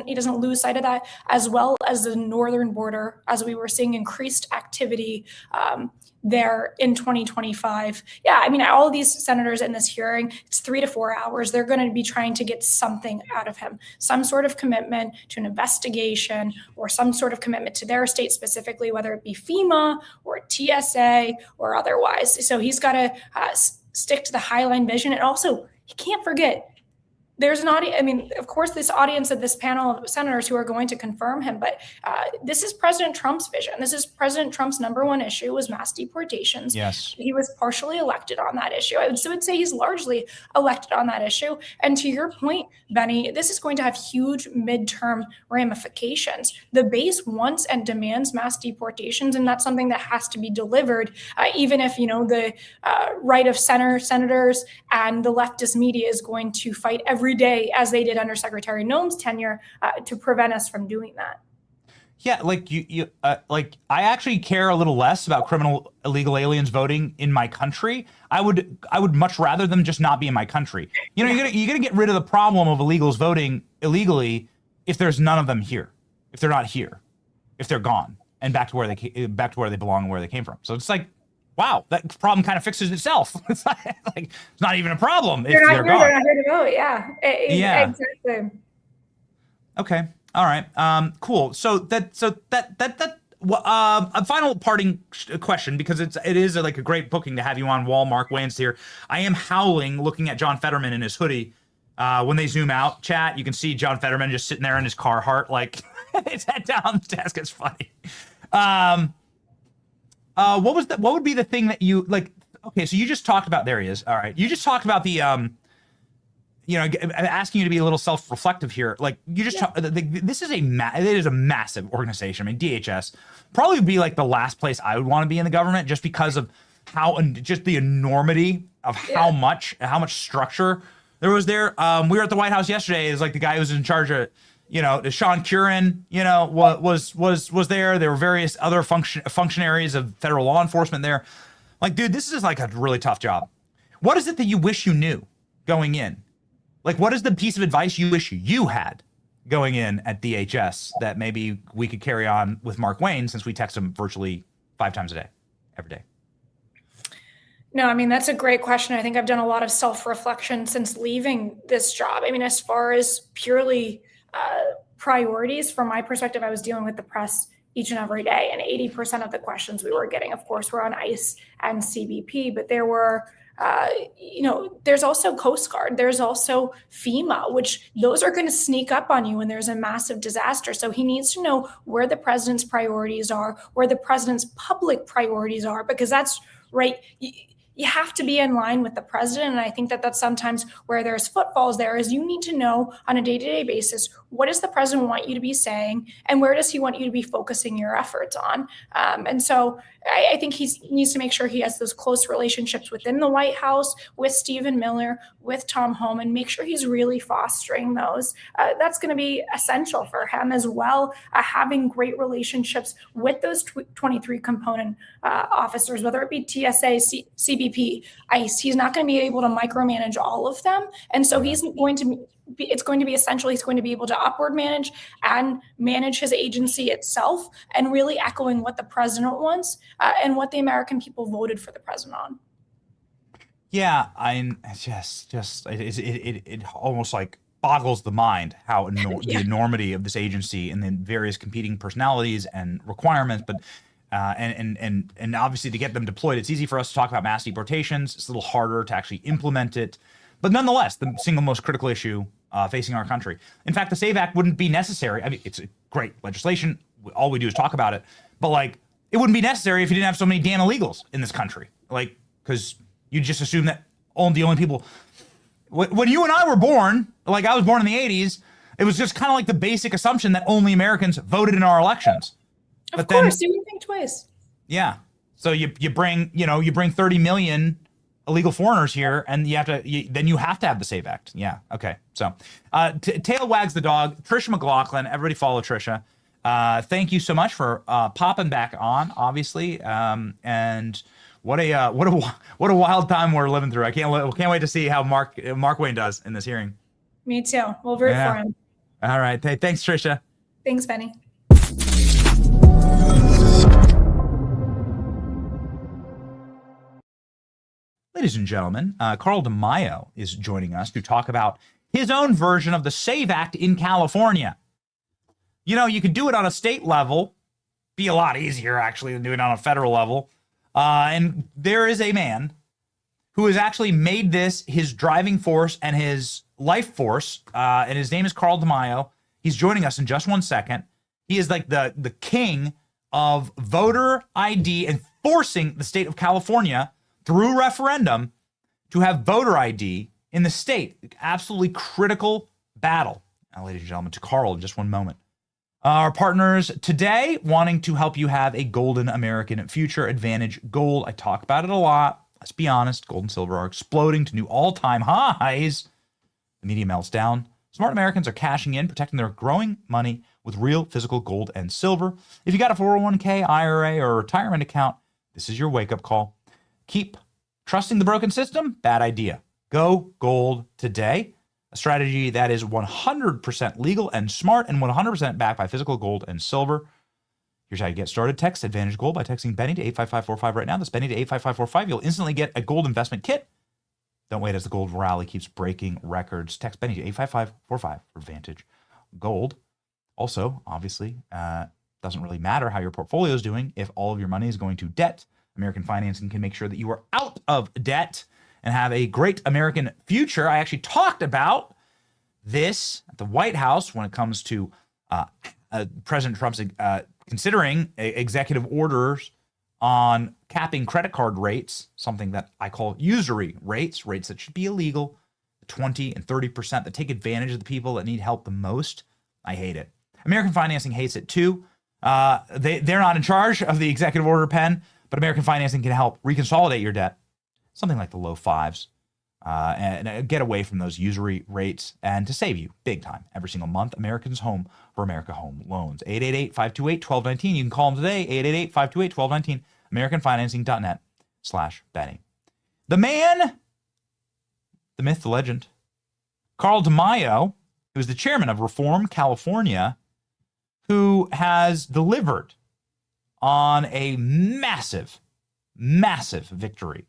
he doesn't lose sight of that, as well as the northern border, as we were seeing increased activity there in 2025. Yeah, all of these senators in this hearing, it's 3 to 4 hours. They're going to be trying to get something out of him, some sort of commitment to an investigation or some sort of commitment to their state specifically, whether it be FEMA or TSA or otherwise. So he's got to stick to the Highline vision. And also, he can't forget, there's an audience. Of course, this audience of this panel of senators who are going to confirm him, but this is President Trump's vision. This is President Trump's number one issue was mass deportations. Yes. He was partially elected on that issue. I would say he's largely elected on that issue. And to your point, Benny, this is going to have huge midterm ramifications. The base wants and demands mass deportations, and that's something that has to be delivered, even if, the right of center senators and the leftist media is going to fight every day, as they did under Secretary Noem's tenure, to prevent us from doing that. Yeah, I actually care a little less about criminal illegal aliens voting in my country. I would much rather them just not be in my country. You're gonna get rid of the problem of illegals voting illegally if there's none of them here, if they're not here, if they're gone and back to where they belong and where they came from. So it's wow, that problem kind of fixes itself. It's it's not even a problem if they're gone. They're not here to vote. Yeah. Yeah. Exactly. Okay. All right. Cool. So a final parting question, because it is a great booking to have you on while Mark Wayne's here. I am howling looking at John Fetterman in his hoodie. When they zoom out, chat, you can see John Fetterman just sitting there in his Carhartt, his head down on the desk. It's funny. What would be the thing that you okay, so you just talked about, there he is. All right. You just talked about the asking you to be a little self-reflective here. This is it is a massive organization. DHS probably would be the last place I would want to be in the government, just because of just the enormity of how much structure there was there. We were at the White House yesterday. It was like the guy who was in charge of, Sean Curran, was there. There were various other functionaries of federal law enforcement there. Like, dude, this is like a really tough job. What is it that you wish you knew going in? Like, what is the piece of advice you wish you had going in at DHS that maybe we could carry on with Mark Wayne, since we text him virtually 5 times a day, every day? No, I mean, that's a great question. I think I've done a lot of self-reflection since leaving this job. I mean, as far as purely priorities, from my perspective, I was dealing with the press each and every day. And 80% of the questions we were getting, of course, were on ICE and CBP. But there were, there's also Coast Guard. There's also FEMA, which those are going to sneak up on you when there's a massive disaster. So he needs to know where the president's priorities are, where the president's public priorities are, because that's right. You have to be in line with the president. And I think that that's sometimes where there's footfalls there, is you need to know on a day-to-day basis, what does the president want you to be saying, and where does he want you to be focusing your efforts on? And so I think he needs to make sure he has those close relationships within the White House, with Stephen Miller, with Tom Homan, make sure he's really fostering those. That's going to be essential for him as well, having great relationships with those 23 component officers, whether it be TSA, CBP, ICE. He's not going to be able to micromanage all of them. And so it's going to be essential. He's going to be able to upward manage and manage his agency itself, and really echoing what the president wants and what the American people voted for the president on. Yeah, it almost like boggles the mind how the enormity of this agency and the various competing personalities and requirements, but and obviously to get them deployed, it's easy for us to talk about mass deportations. It's a little harder to actually implement it, but nonetheless, the single most critical issue facing our country. In fact, the SAVE Act wouldn't be necessary. I mean, it's a great legislation. All we do is talk about it, but like, it wouldn't be necessary if you didn't have so many damn illegals in this country. Like, because you just assume that the only people. When you and I were born, like I was born in the 80s, it was just kind of like the basic assumption that only Americans voted in our elections. Of course, you would think twice. Yeah. So you bring 30 million illegal foreigners here, and then you have to have the SAVE Act. Yeah. Okay. So tail wags the dog. Trisha McLaughlin. Everybody follow Trisha. Thank you so much for popping back on. Obviously, and what a wild time we're living through. I can't wait to see how Mark Wayne does in this hearing. Me too. We'll root for him. All right. Hey, thanks, Trisha. Thanks, Benny. Ladies and gentlemen, Carl DeMaio is joining us to talk about his own version of the SAVE Act in California. You could do it on a state level, be a lot easier actually than doing it on a federal level. And there is a man who has actually made this his driving force and his life force, and his name is Carl DeMaio. He's joining us in just 1 second. He is like the king of voter ID and forcing the state of California through referendum to have voter ID in the state. Absolutely critical battle. Now, ladies and gentlemen, to Carl in just one moment. Our partners today, wanting to help you have a golden American future. Advantage Gold. I talk about it a lot. Let's be honest. Gold and silver are exploding to new all-time highs. The media melts down. Smart Americans are cashing in, protecting their growing money with real physical gold and silver. If you got a 401k, IRA, or a retirement account, this is your wake-up call. Keep trusting the broken system? Bad idea. Go gold today. A strategy that is 100% legal and smart, and 100% backed by physical gold and silver. Here's how you get started. Text Advantage Gold by texting Benny to 85545 right now. That's Benny to 85545. You'll instantly get a gold investment kit. Don't wait as the gold rally keeps breaking records. Text Benny to 85545 for Advantage Gold. Also, obviously, doesn't really matter how your portfolio is doing if all of your money is going to debt. American Financing can make sure that you are out of debt and have a great American future. I actually talked about this at the White House when it comes to President Trump's considering executive orders on capping credit card rates, something that I call usury rates that should be illegal, 20 and 30% that take advantage of the people that need help the most. I hate it. American Financing hates it too. They're not in charge of the executive order pen, But American Financing can help reconsolidate your debt, something like the low fives, and get away from those usury rates and to save you big time every single month. Americans Home for America Home Loans. 888-528-1219. You can call them today, 888-528-1219, AmericanFinancing.net/Benny. The man, the myth, the legend, Carl DeMaio, who is the chairman of Reform California, who has delivered on a massive, massive victory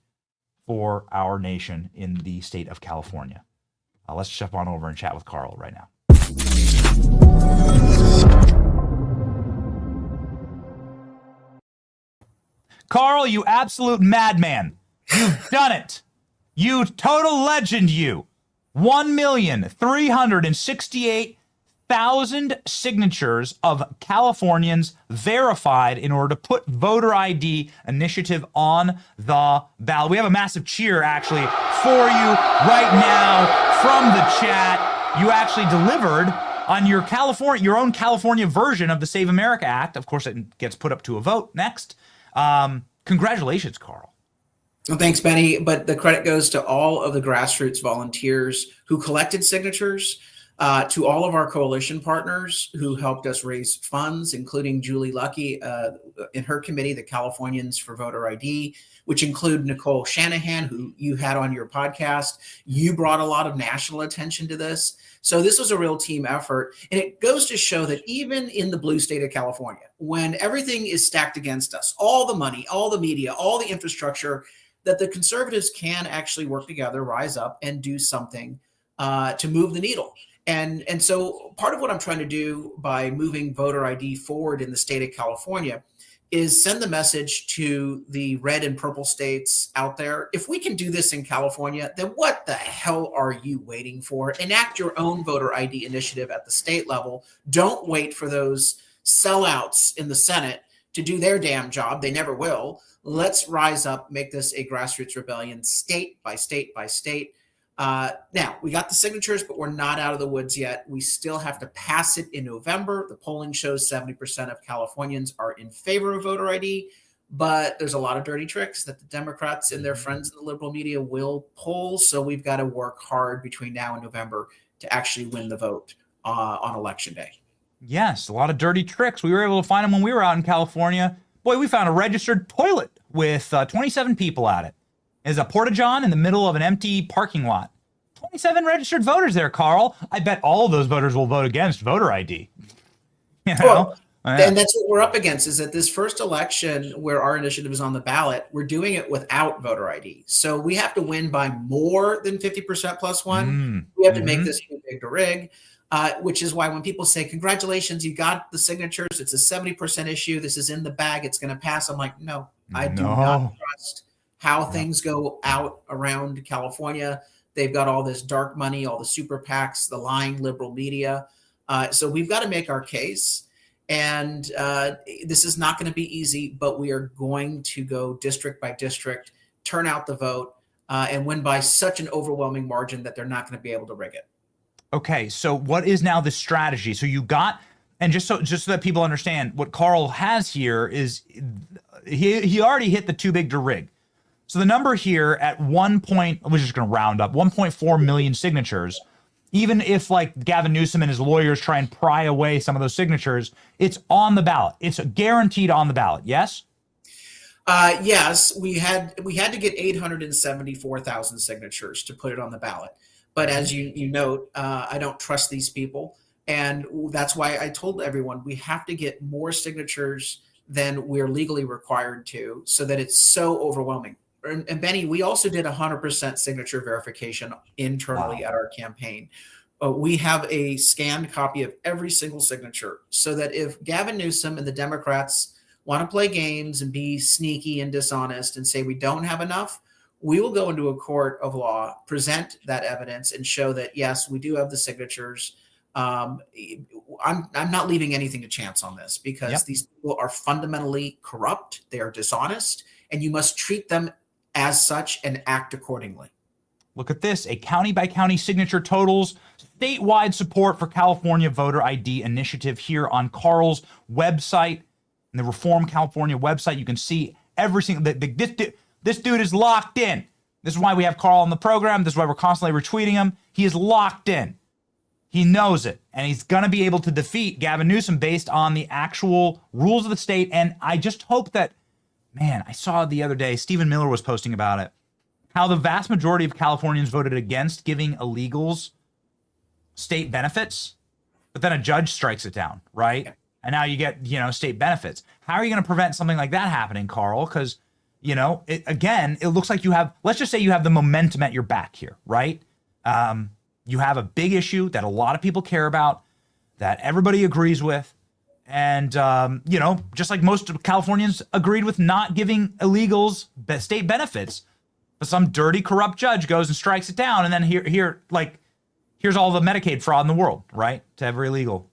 for our nation in the state of California. Let's jump on over and chat with Carl right now. Carl, you absolute madman. You've done it. You total legend, you. 1,368,000 signatures of Californians verified in order to put voter ID initiative on the ballot. We have a massive cheer, actually, for you right now from the chat. You actually delivered on your own California version of the Save America Act. Of course, it gets put up to a vote next. Congratulations, Carl. Well, thanks, Benny. But the credit goes to all of the grassroots volunteers who collected signatures, to all of our coalition partners who helped us raise funds, including Julie Lucky in her committee, the Californians for Voter ID, which include Nicole Shanahan, who you had on your podcast. You brought a lot of national attention to this. So this was a real team effort. And it goes to show that even in the blue state of California, when everything is stacked against us, all the money, all the media, all the infrastructure, that the conservatives can actually work together, rise up, and do something to move the needle. And so part of what I'm trying to do by moving voter ID forward in the state of California is send the message to the red and purple states out there. If we can do this in California, then what the hell are you waiting for? Enact your own voter ID initiative at the state level. Don't wait for those sellouts in the Senate to do their damn job. They never will. Let's rise up, make this a grassroots rebellion, state by state by state. Now, we got the signatures, but we're not out of the woods yet. We still have to pass it in November. The polling shows 70% of Californians are in favor of voter ID, but there's a lot of dirty tricks that the Democrats and their friends in the liberal media will pull. So we've got to work hard between now and November to actually win the vote on Election Day. Yes, a lot of dirty tricks. We were able to find them when we were out in California. Boy, we found a registered toilet with 27 people at it. There's a porta-john in the middle of an empty parking lot. 27 registered voters there, Carl. I bet all of those voters will vote against voter ID. You know? Well, and that's what we're up against, is that this first election where our initiative is on the ballot, we're doing it without voter ID. So we have to win by more than 50% plus one. We have to make this too big to rig, which is why when people say, congratulations, you got the signatures, it's a 70% issue, this is in the bag, it's going to pass. I'm like, no, I do not trust how things go out around California. They've got all this dark money, all the super PACs, the lying liberal media. So we've got to make our case. And this is not going to be easy, but we are going to go district by district, turn out the vote, and win by such an overwhelming margin that they're not going to be able to rig it. Okay, so what is now the strategy? So you got, and just so that people understand, what Carl has here is he already hit the too big to rig. So the number here at we're just going to round up, 1.4 million signatures. Even if like Gavin Newsom and his lawyers try and pry away some of those signatures, it's on the ballot. It's guaranteed on the ballot. Yes? Yes, we had to get 874,000 signatures to put it on the ballot. But as you note, I don't trust these people. And that's why I told everyone we have to get more signatures than we're legally required to, so that it's so overwhelming. And Benny, we also did 100% signature verification internally at our campaign. We have a scanned copy of every single signature, so that if Gavin Newsom and the Democrats want to play games and be sneaky and dishonest and say we don't have enough, we will go into a court of law, present that evidence, and show that, yes, we do have the signatures. I'm not leaving anything to chance on this, because these people are fundamentally corrupt. They are dishonest, and you must treat them as such and act accordingly. Look at this, a county-by-county signature totals, statewide support for California voter ID initiative here on Carl's website, in the Reform California website. You can see every single, this dude is locked in. This is why we have Carl on the program. This is why we're constantly retweeting him. He is locked in. He knows it. And he's going to be able to defeat Gavin Newsom based on the actual rules of the state. And I just hope that, man, I saw the other day, Stephen Miller was posting about it, how the vast majority of Californians voted against giving illegals state benefits, but then a judge strikes it down, right? And now you get, state benefits. How are you going to prevent something like that happening, Carl? Because, it looks like you have, let's just say you have the momentum at your back here, right? You have a big issue that a lot of people care about, that everybody agrees with. And, just like most of Californians agreed with not giving illegals state benefits, but some dirty, corrupt judge goes and strikes it down. And then here's all the Medicaid fraud in the world, right? To every illegal.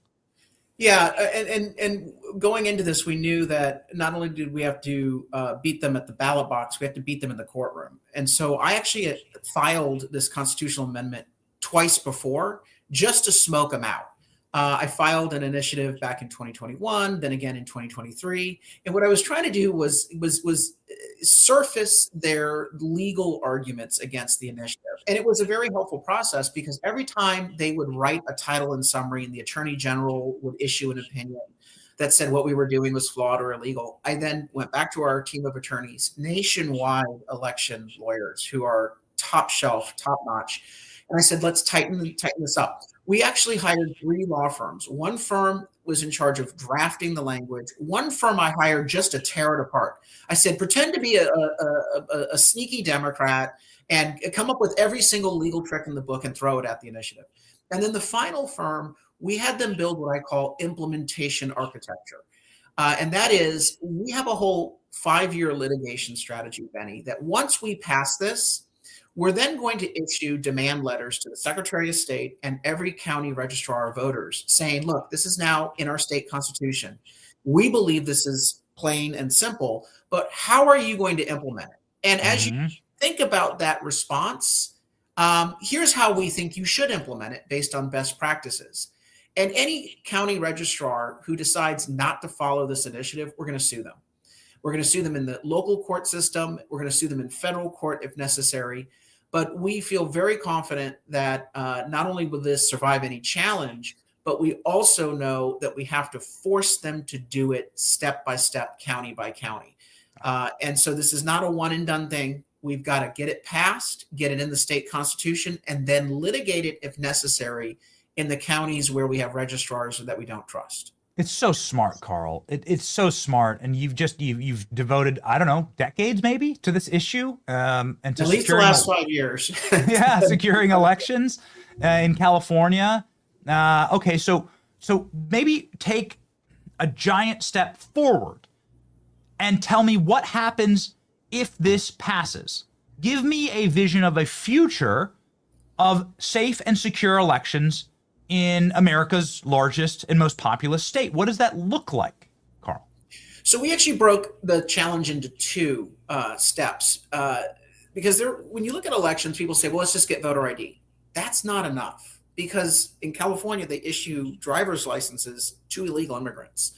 Yeah. And going into this, we knew that not only did we have to beat them at the ballot box, we have to beat them in the courtroom. And so I actually filed this constitutional amendment twice before just to smoke them out. I filed an initiative back in 2021, then again in 2023. And what I was trying to do was surface their legal arguments against the initiative. And it was a very helpful process because every time they would write a title and summary and the attorney general would issue an opinion that said what we were doing was flawed or illegal, I then went back to our team of attorneys, nationwide election lawyers who are top shelf, top notch. And I said, let's tighten this up. We actually hired 3 law firms. One firm was in charge of drafting the language. One firm I hired just to tear it apart. I said, pretend to be a sneaky Democrat and come up with every single legal trick in the book and throw it at the initiative. And then the final firm, we had them build what I call implementation architecture. And that is, we have a whole 5-year litigation strategy, Benny, that once we pass this, we're then going to issue demand letters to the Secretary of State and every county registrar of voters saying, look, this is now in our state constitution. We believe this is plain and simple, but how are you going to implement it? And as you think about that response, here's how we think you should implement it based on best practices. And any county registrar who decides not to follow this initiative, we're going to sue them. We're going to sue them in the local court system. We're going to sue them in federal court if necessary. But we feel very confident that not only will this survive any challenge, but we also know that we have to force them to do it step by step, county by county. And so this is not a one and done thing. We've got to get it passed, get it in the state constitution, and then litigate it if necessary in the counties where we have registrars that we don't trust. It's so smart, Carl. It's so smart, and you've devoted, I don't know, decades maybe to this issue, and to at least the last 5 years. Yeah, securing elections in California. Okay, so maybe take a giant step forward and tell me what happens if this passes. Give me a vision of a future of safe and secure elections in America's largest and most populous state. What does that look like, Carl? So we actually broke the challenge into 2 steps because when you look at elections, people say, well, let's just get voter ID. That's not enough because in California, they issue driver's licenses to illegal immigrants.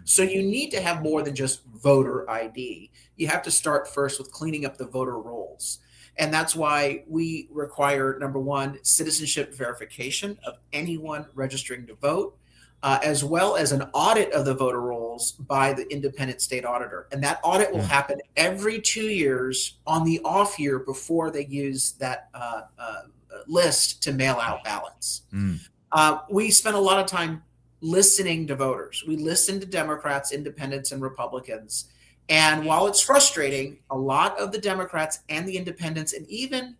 So you need to have more than just voter ID. You have to start first with cleaning up the voter rolls. And that's why we require, number 1, citizenship verification of anyone registering to vote, as well as an audit of the voter rolls by the independent state auditor. And that audit will happen every 2 years on the off year before they use that list to mail out ballots. We spent a lot of time listening to voters. We listened to Democrats, independents, and Republicans. And while it's frustrating, a lot of the Democrats and the independents, and even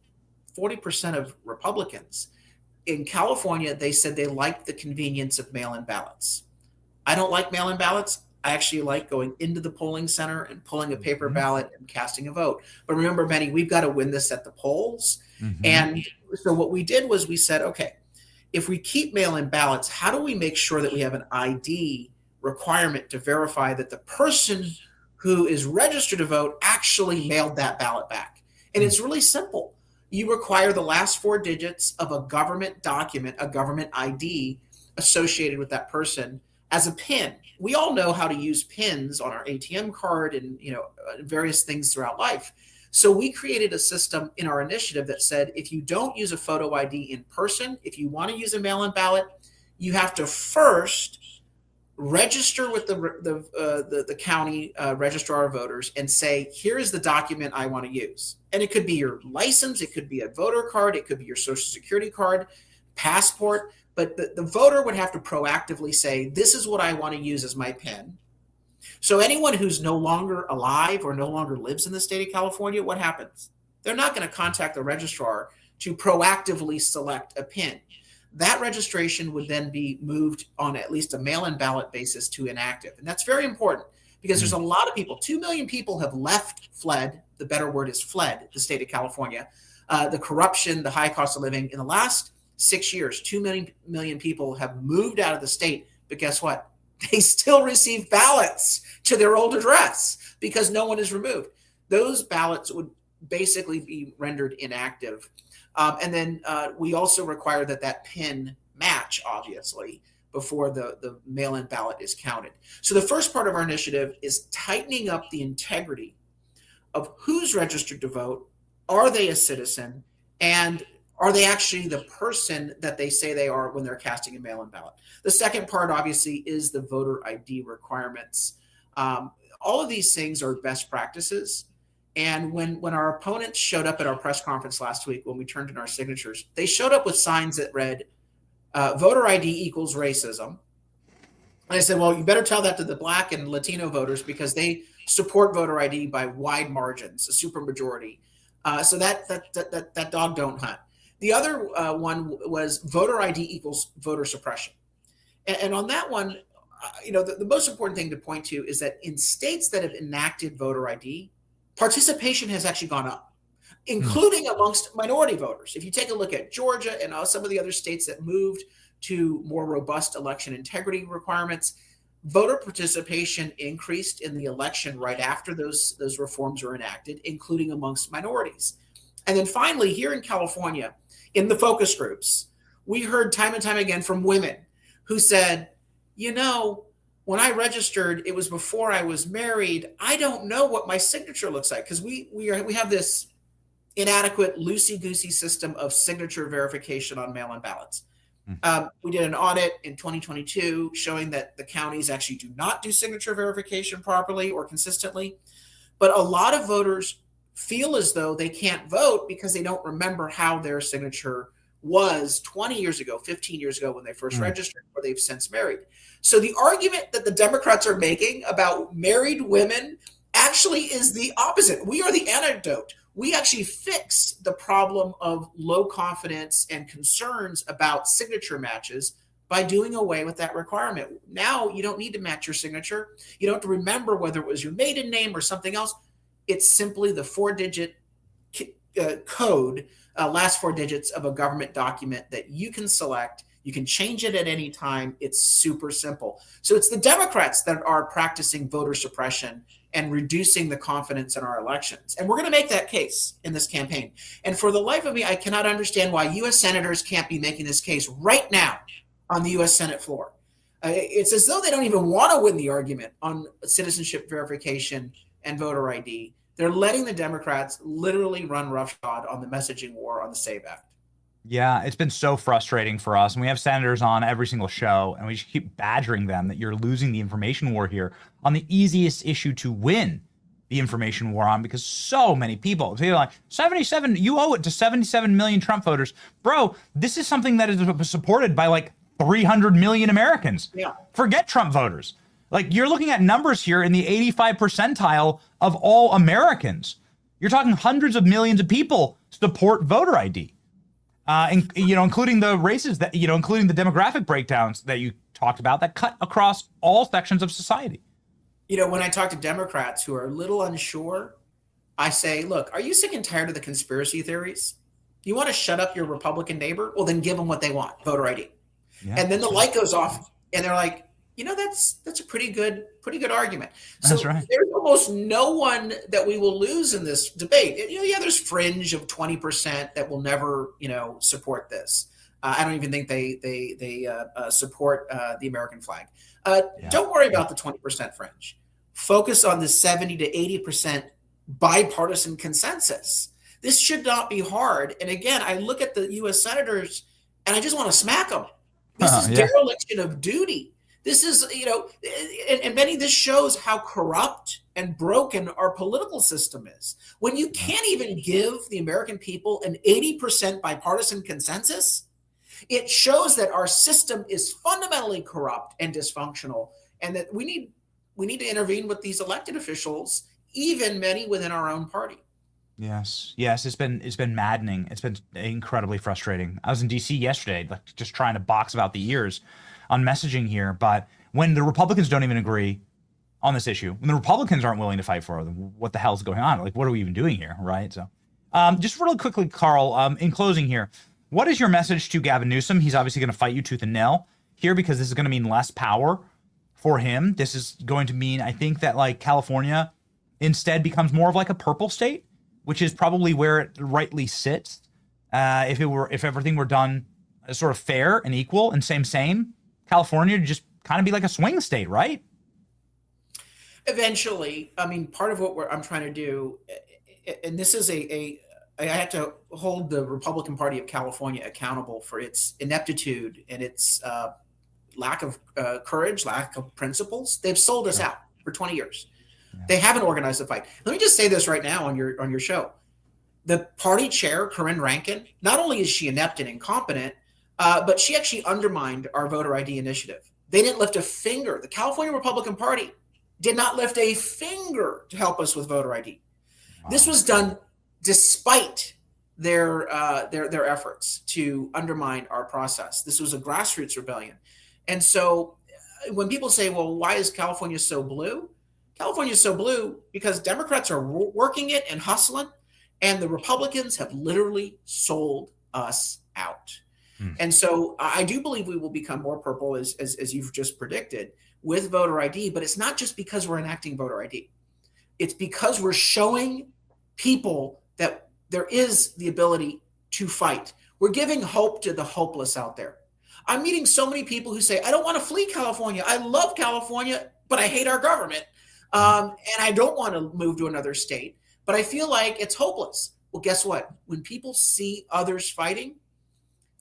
40% of Republicans in California, they said they liked the convenience of mail-in ballots. I don't like mail-in ballots. I actually like going into the polling center and pulling a paper ballot and casting a vote. But remember, Benny, we've got to win this at the polls. And so what we did was we said, okay, if we keep mail-in ballots, how do we make sure that we have an ID requirement to verify that the person who is registered to vote actually mailed that ballot back? And it's really simple. You require the last 4 digits of a government document, a government ID associated with that person, as a PIN. We all know how to use PINs on our ATM card and various things throughout life. So we created a system in our initiative that said, if you don't use a photo ID in person, if you want to use a mail-in ballot, you have to first register with the county registrar of voters and say, here is the document I want to use. And it could be your license, it could be a voter card, it could be your social security card, passport. But the voter would have to proactively say, this is what I want to use as my PIN. So anyone who's no longer alive or no longer lives in the state of California, what happens? They're not going to contact the registrar to proactively select a PIN. That registration would then be moved on at least a mail-in ballot basis to inactive. And that's very important because there's a lot of people, 2 million people have fled, the better word is fled, the state of California. The corruption, the high cost of living. In the last 6 years, 2 million people have moved out of the state, but guess what? They still receive ballots to their old address because no one is removed. Those ballots would basically be rendered inactive. And then we also require that PIN match, obviously, before the mail-in ballot is counted. So the first part of our initiative is tightening up the integrity of who's registered to vote. Are they a citizen? And are they actually the person that they say they are when they're casting a mail-in ballot? The second part, obviously, is the voter ID requirements. All of these things are best practices. And when our opponents showed up at our press conference last week, when we turned in our signatures, they showed up with signs that read, voter ID equals racism. And I said, well, you better tell that to the Black and Latino voters because they support voter ID by wide margins, a supermajority. So that dog don't hunt. The other one was voter ID equals voter suppression. And on that one, the most important thing to point to is that in states that have enacted voter ID, participation has actually gone up, including amongst minority voters. If you take a look at Georgia and some of the other states that moved to more robust election integrity requirements, voter participation increased in the election right after those reforms were enacted, including amongst minorities. And then finally, here in California, in the focus groups, we heard time and time again from women who said, when I registered, it was before I was married. I don't know what my signature looks like because we have this inadequate, loosey-goosey system of signature verification on mail-in ballots. We did an audit in 2022 showing that the counties actually do not do signature verification properly or consistently. But a lot of voters feel as though they can't vote because they don't remember how their signature was 20 years ago, 15 years ago when they first registered, or they've since married. So the argument that the Democrats are making about married women actually is the opposite. We are the antidote. We actually fix the problem of low confidence and concerns about signature matches by doing away with that requirement. Now you don't need to match your signature. You don't have to remember whether it was your maiden name or something else. It's simply the 4-digit code, last 4 digits of a government document that you can select. You can change it at any time. It's super simple. So it's the Democrats that are practicing voter suppression and reducing the confidence in our elections. And we're going to make that case in this campaign. And for the life of me, I cannot understand why U.S. senators can't be making this case right now on the U.S. Senate floor. It's as though they don't even want to win the argument on citizenship verification and voter ID. They're letting the Democrats literally run roughshod on the messaging war on the SAVE Act. Yeah, it's been so frustrating for us. And we have senators on every single show, and we just keep badgering them that you're losing the information war here on the easiest issue to win the information war on, because so many people, they're like, 77, you owe it to 77 million Trump voters. Bro, this is something that is supported by like 300 million Americans. Yeah. Forget Trump voters. Like, you're looking at numbers here in the 85th percentile of all Americans. You're talking hundreds of millions of people support voter ID. And, including the races that, including the demographic breakdowns that you talked about that cut across all sections of society. When I talk to Democrats who are a little unsure, I say, look, are you sick and tired of the conspiracy theories? You want to shut up your Republican neighbor? Well, then give them what they want, voter ID. Yeah, and then the light goes off and they're like, that's a pretty good argument. So that's right. There's almost no one that we will lose in this debate. There's fringe of 20% that will never, support this. I don't even think they support the American flag. Don't worry about the 20% fringe. Focus on the 70 to 80% bipartisan consensus. This should not be hard. And again, I look at the U.S. senators and I just want to smack them. This is dereliction of duty. This is, and Benny, this shows how corrupt and broken our political system is. When you can't even give the American people an 80% bipartisan consensus, it shows that our system is fundamentally corrupt and dysfunctional, and that we need to intervene with these elected officials, even many within our own party. Yes, it's been maddening. It's been incredibly frustrating. I was in D.C. yesterday, like just trying to box about the ears on messaging here. But when the Republicans don't even agree on this issue, when the Republicans aren't willing to fight for it, what the hell's going on? Like, what are we even doing here, right? So, just really quickly, Carl, in closing here, what is your message to Gavin Newsom? He's obviously going to fight you tooth and nail here because this is going to mean less power for him. This is going to mean, I think, that like California instead becomes more of like a purple state, which is probably where it rightly sits. If everything were done sort of fair and equal and same, California would just kind of be like a swing state, right? Eventually, I mean, part of what I'm trying to do, and this is I have to hold the Republican Party of California accountable for its ineptitude and its lack of courage, lack of principles. They've sold us out for 20 years. They haven't organized the fight. Let me just say this right now on your show. The party chair, Corinne Rankin, not only is she inept and incompetent, but she actually undermined our voter ID initiative. They didn't lift a finger. The California Republican Party did not lift a finger to help us with voter ID. Wow. This was done despite their efforts to undermine our process. This was a grassroots rebellion. And so when people say, well, why is California so blue? California is so blue because Democrats are working it and hustling, and the Republicans have literally sold us out. And so I do believe we will become more purple, as you've just predicted, with voter ID. But it's not just because we're enacting voter ID. It's because we're showing people that there is the ability to fight. We're giving hope to the hopeless out there. I'm meeting so many people who say, I don't want to flee California. I love California, but I hate our government. And I don't want to move to another state, but I feel like it's hopeless. Well, guess what? When people see others fighting,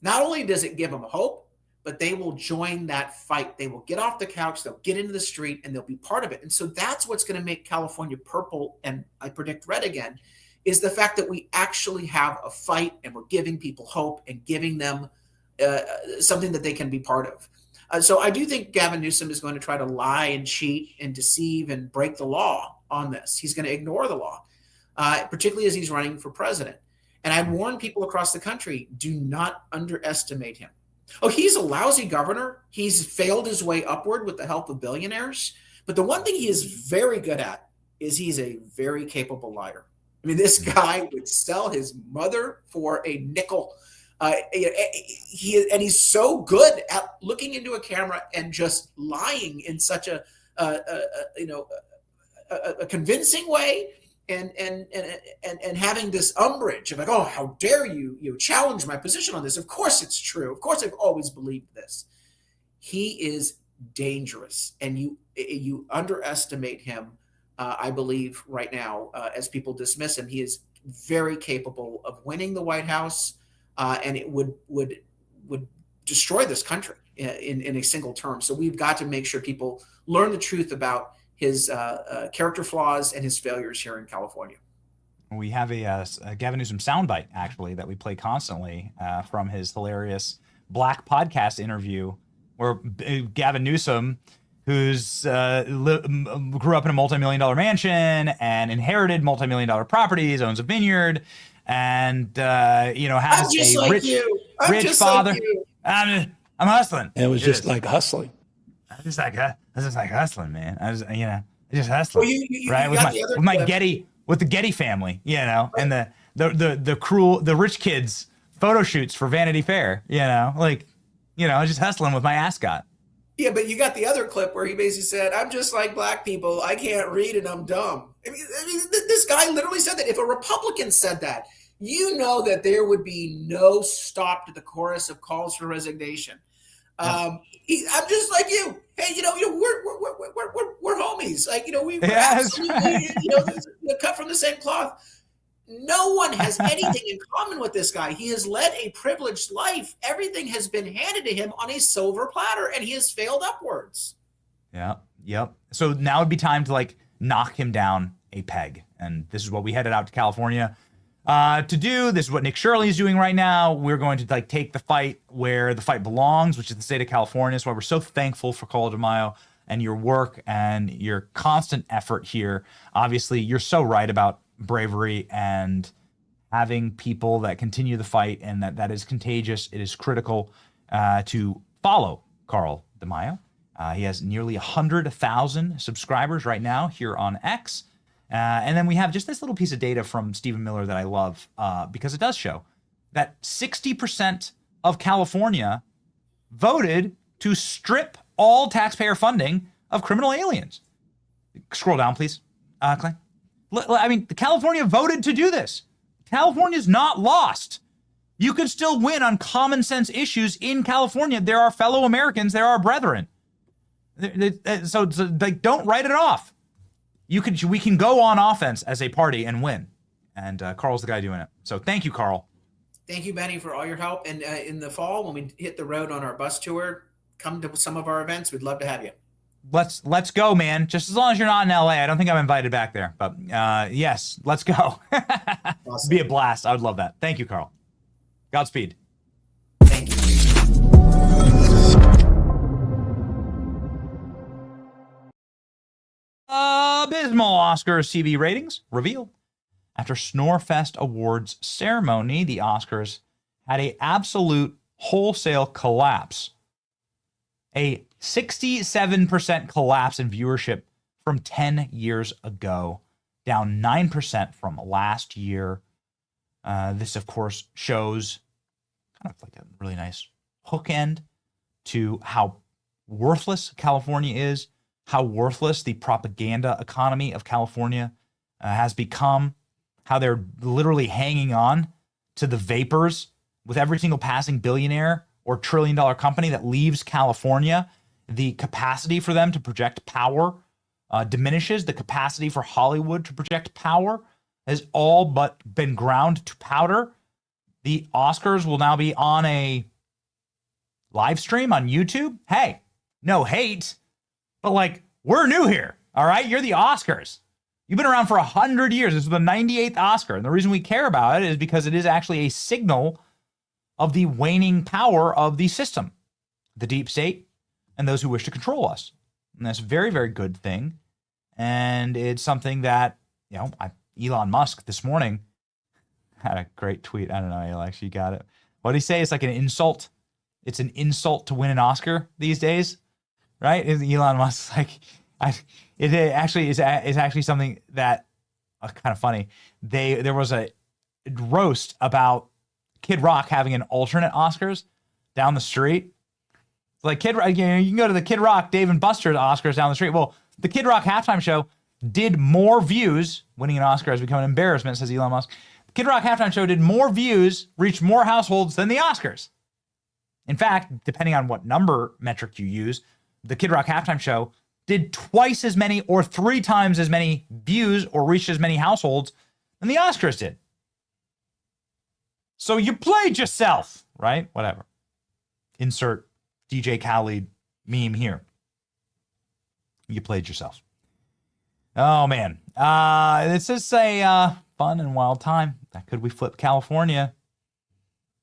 not only does it give them hope, but they will join that fight. They will get off the couch, they'll get into the street, and they'll be part of it. And so that's what's going to make California purple, and I predict red again, is the fact that we actually have a fight and we're giving people hope and giving them something that they can be part of. So I do think Gavin Newsom is going to try to lie and cheat and deceive and break the law on this. He's going to ignore the law, particularly as he's running for president. And I warn people across the country, do not underestimate him. Oh, he's a lousy governor. He's failed his way upward with the help of billionaires. But the one thing he is very good at is he's a very capable liar. I mean, this guy would sell his mother for a nickel. He's so good at looking into a camera and just lying in such a convincing way, and having this umbrage of like, oh, how dare you challenge my position on this? Of course it's true. Of course I've always believed this. He is dangerous, and you underestimate him. I believe right now, as people dismiss him, he is very capable of winning the White House. And it would destroy this country in a single term. So we've got to make sure people learn the truth about his character flaws and his failures here in California. We have a Gavin Newsom soundbite, actually, that we play constantly from his hilarious Black podcast interview, where Gavin Newsom, who's grew up in a multi-million-dollar mansion and inherited multi-million-dollar properties, owns a vineyard, and has a rich father. I'm hustling. It was just like hustling. I just like hustling, man. I just hustling. Well, right with the Getty family, right. And the rich kids photo shoots for Vanity Fair, just hustling with my ascot. Yeah, but you got the other clip where he basically said, I'm just like black people. I can't read and I'm dumb. I mean, this guy literally said that. If a Republican said that, you know that there would be no stop to the chorus of calls for resignation. I'm just like you. Hey, we're homies. Like, we absolutely, cut from the same cloth. No one has anything in common with this guy. He has led a privileged life. Everything has been handed to him on a silver platter, and he has failed upwards. Yeah. Yep. So now would be time to knock him down a peg. And this is what we headed out to California to do. This is what Nick Shirley is doing right now. We're going to take the fight where the fight belongs, which is the state of California. That's why we're so thankful for Carl DeMaio and your work and your constant effort here. Obviously, you're so right about bravery and having people that continue the fight, and that is contagious. It is critical to follow Carl DeMaio. He has nearly 100,000 subscribers right now here on X. And then we have just this little piece of data from Stephen Miller that I love because it does show that 60% of California voted to strip all taxpayer funding of criminal aliens. Scroll down, please, Clay. I mean, California voted to do this. California's not lost. You can still win on common sense issues in California. There are fellow Americans. There are brethren. So don't write it off. We can go on offense as a party and win. And Carl's the guy doing it. So thank you, Carl. Thank you, Benny, for all your help. And in the fall, when we hit the road on our bus tour, come to some of our events. We'd love to have you. Let's go, man. Just as long as you're not in LA. I don't think I'm invited back there. But yes, let's go. Awesome. Be a blast. I would love that. Thank you, Carl. Godspeed. Thank you. Abysmal Oscars TV ratings revealed. After Snorefest Awards ceremony, the Oscars had an absolute wholesale collapse. A 67% collapse in viewership from 10 years ago, down 9% from last year. This, of course, shows kind of like a really nice hookend to how worthless California is, how worthless the propaganda economy of California has become, how they're literally hanging on to the vapors with every single passing billionaire or trillion-dollar company that leaves California. The capacity for them to project power diminishes. The capacity for Hollywood to project power has all but been ground to powder. The Oscars will now be on a live stream on YouTube. Hey, no hate, but we're new here, all right? You're the Oscars. You've been around for 100 years. This is the 98th Oscar. And the reason we care about it is because it is actually a signal of the waning power of the system, the deep state, and those who wish to control us. And that's a very, very good thing. And it's something that, Elon Musk this morning had a great tweet. I don't know, Alex, you got it. What did he say? It's like an insult. It's an insult to win an Oscar these days, right? Elon Musk's it actually is actually something that kind of funny. There was a roast about Kid Rock having an alternate Oscars down the street. Like you can go to the Kid Rock Dave and Buster's Oscars down the street. Well, the Kid Rock halftime show did more views. Winning an Oscar has become an embarrassment, says Elon Musk. The Kid Rock halftime show did more views, reached more households than the Oscars. In fact, depending on what number metric you use, the Kid Rock halftime show did twice as many or 3 times as many views or reached as many households than the Oscars did. So you played yourself, right? Whatever. Insert DJ Khaled meme here. You played yourself. Oh, man. This is a fun and wild time. Could we flip California?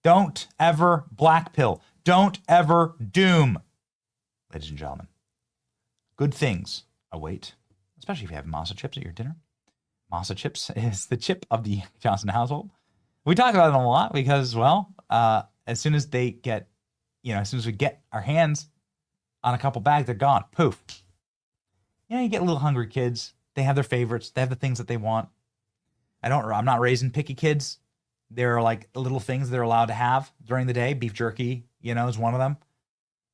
Don't ever black pill. Don't ever doom. Ladies and gentlemen, good things await, especially if you have masa chips at your dinner. Masa chips is the chip of the Johnson household. We talk about them a lot because, as soon as they get, as soon as we get our hands on a couple bags, they're gone. Poof. You get little hungry kids. They have their favorites. They have the things that they want. I'm not raising picky kids. There are little things they're allowed to have during the day. Beef jerky, is one of them.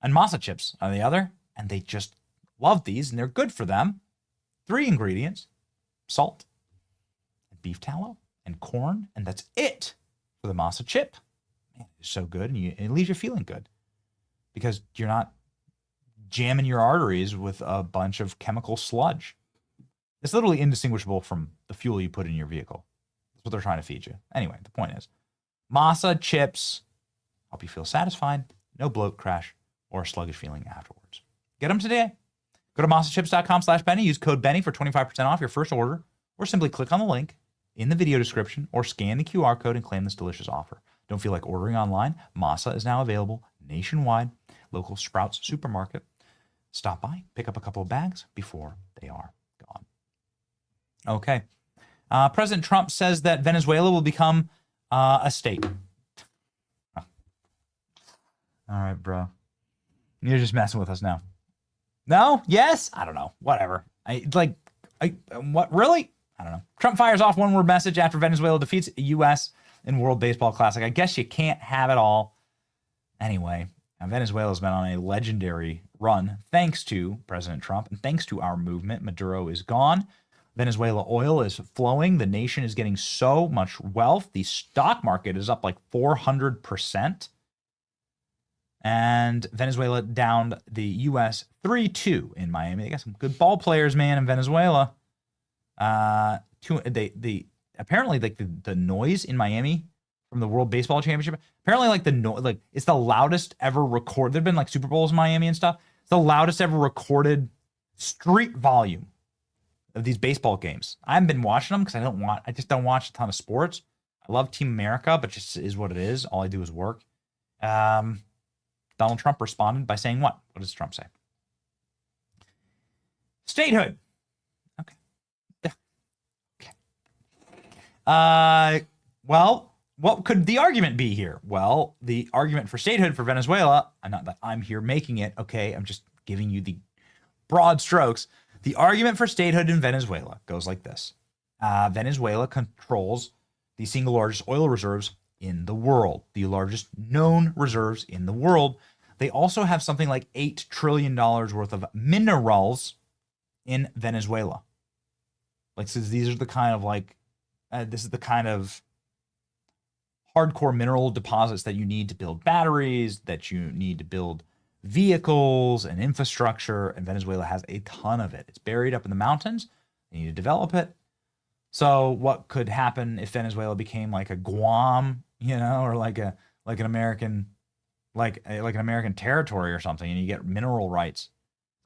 And masa chips are the other. And they just love these and they're good for them. 3 ingredients: salt, beef tallow, and corn, and that's it for the masa chip. Man, it's so good, and it leaves you feeling good because you're not jamming your arteries with a bunch of chemical sludge. It's literally indistinguishable from the fuel you put in your vehicle. That's what they're trying to feed you. Anyway, the point is, masa chips help you feel satisfied, no bloat, crash, or a sluggish feeling afterwards. Get them today. Go to masachips.com/Benny. Use code Benny for 25% off your first order, or simply click on the link in the video description or scan the QR code and claim this delicious offer. Don't feel like ordering online? Masa is now available nationwide, local Sprouts supermarket. Stop by, pick up a couple of bags before they are gone. Okay. President Trump says that Venezuela will become a state. All right, bro. You're just messing with us now. No? Yes? I don't know. Whatever. What? Really? I don't know. Trump fires off one-word message after Venezuela defeats the U.S. in World Baseball Classic. I guess you can't have it all. Anyway, Venezuela's been on a legendary run thanks to President Trump and thanks to our movement. Maduro is gone. Venezuela oil is flowing. The nation is getting so much wealth. The stock market is up like 400%. And Venezuela downed the U.S. 3-2 in Miami. They got some good ball players, man, in Venezuela. Apparently like the noise in Miami from the World Baseball Championship. Apparently, like it's the loudest ever recorded. There've been like Super Bowls in Miami and stuff. It's the loudest ever recorded street volume of these baseball games. I haven't been watching them because I just don't watch a ton of sports. I love Team America, but just is what it is. All I do is work. Donald Trump responded by saying what? What does Trump say? Statehood. Okay. Well, what could the argument be here? Well, the argument for statehood for Venezuela, not that I'm here making it, okay? I'm just giving you the broad strokes. The argument for statehood in Venezuela goes like this. Venezuela controls the single largest oil reserves in the world, the largest known reserves in the world. They also have something like $8 trillion worth of minerals in Venezuela. Like, so these are the kind of like, this is the kind of hardcore mineral deposits that you need to build batteries, that you need to build vehicles and infrastructure, and Venezuela has a ton of it. It's buried up in the mountains. They need to develop it. So what could happen if Venezuela became like a Guam, or like an American, like an American territory or something, and you get mineral rights?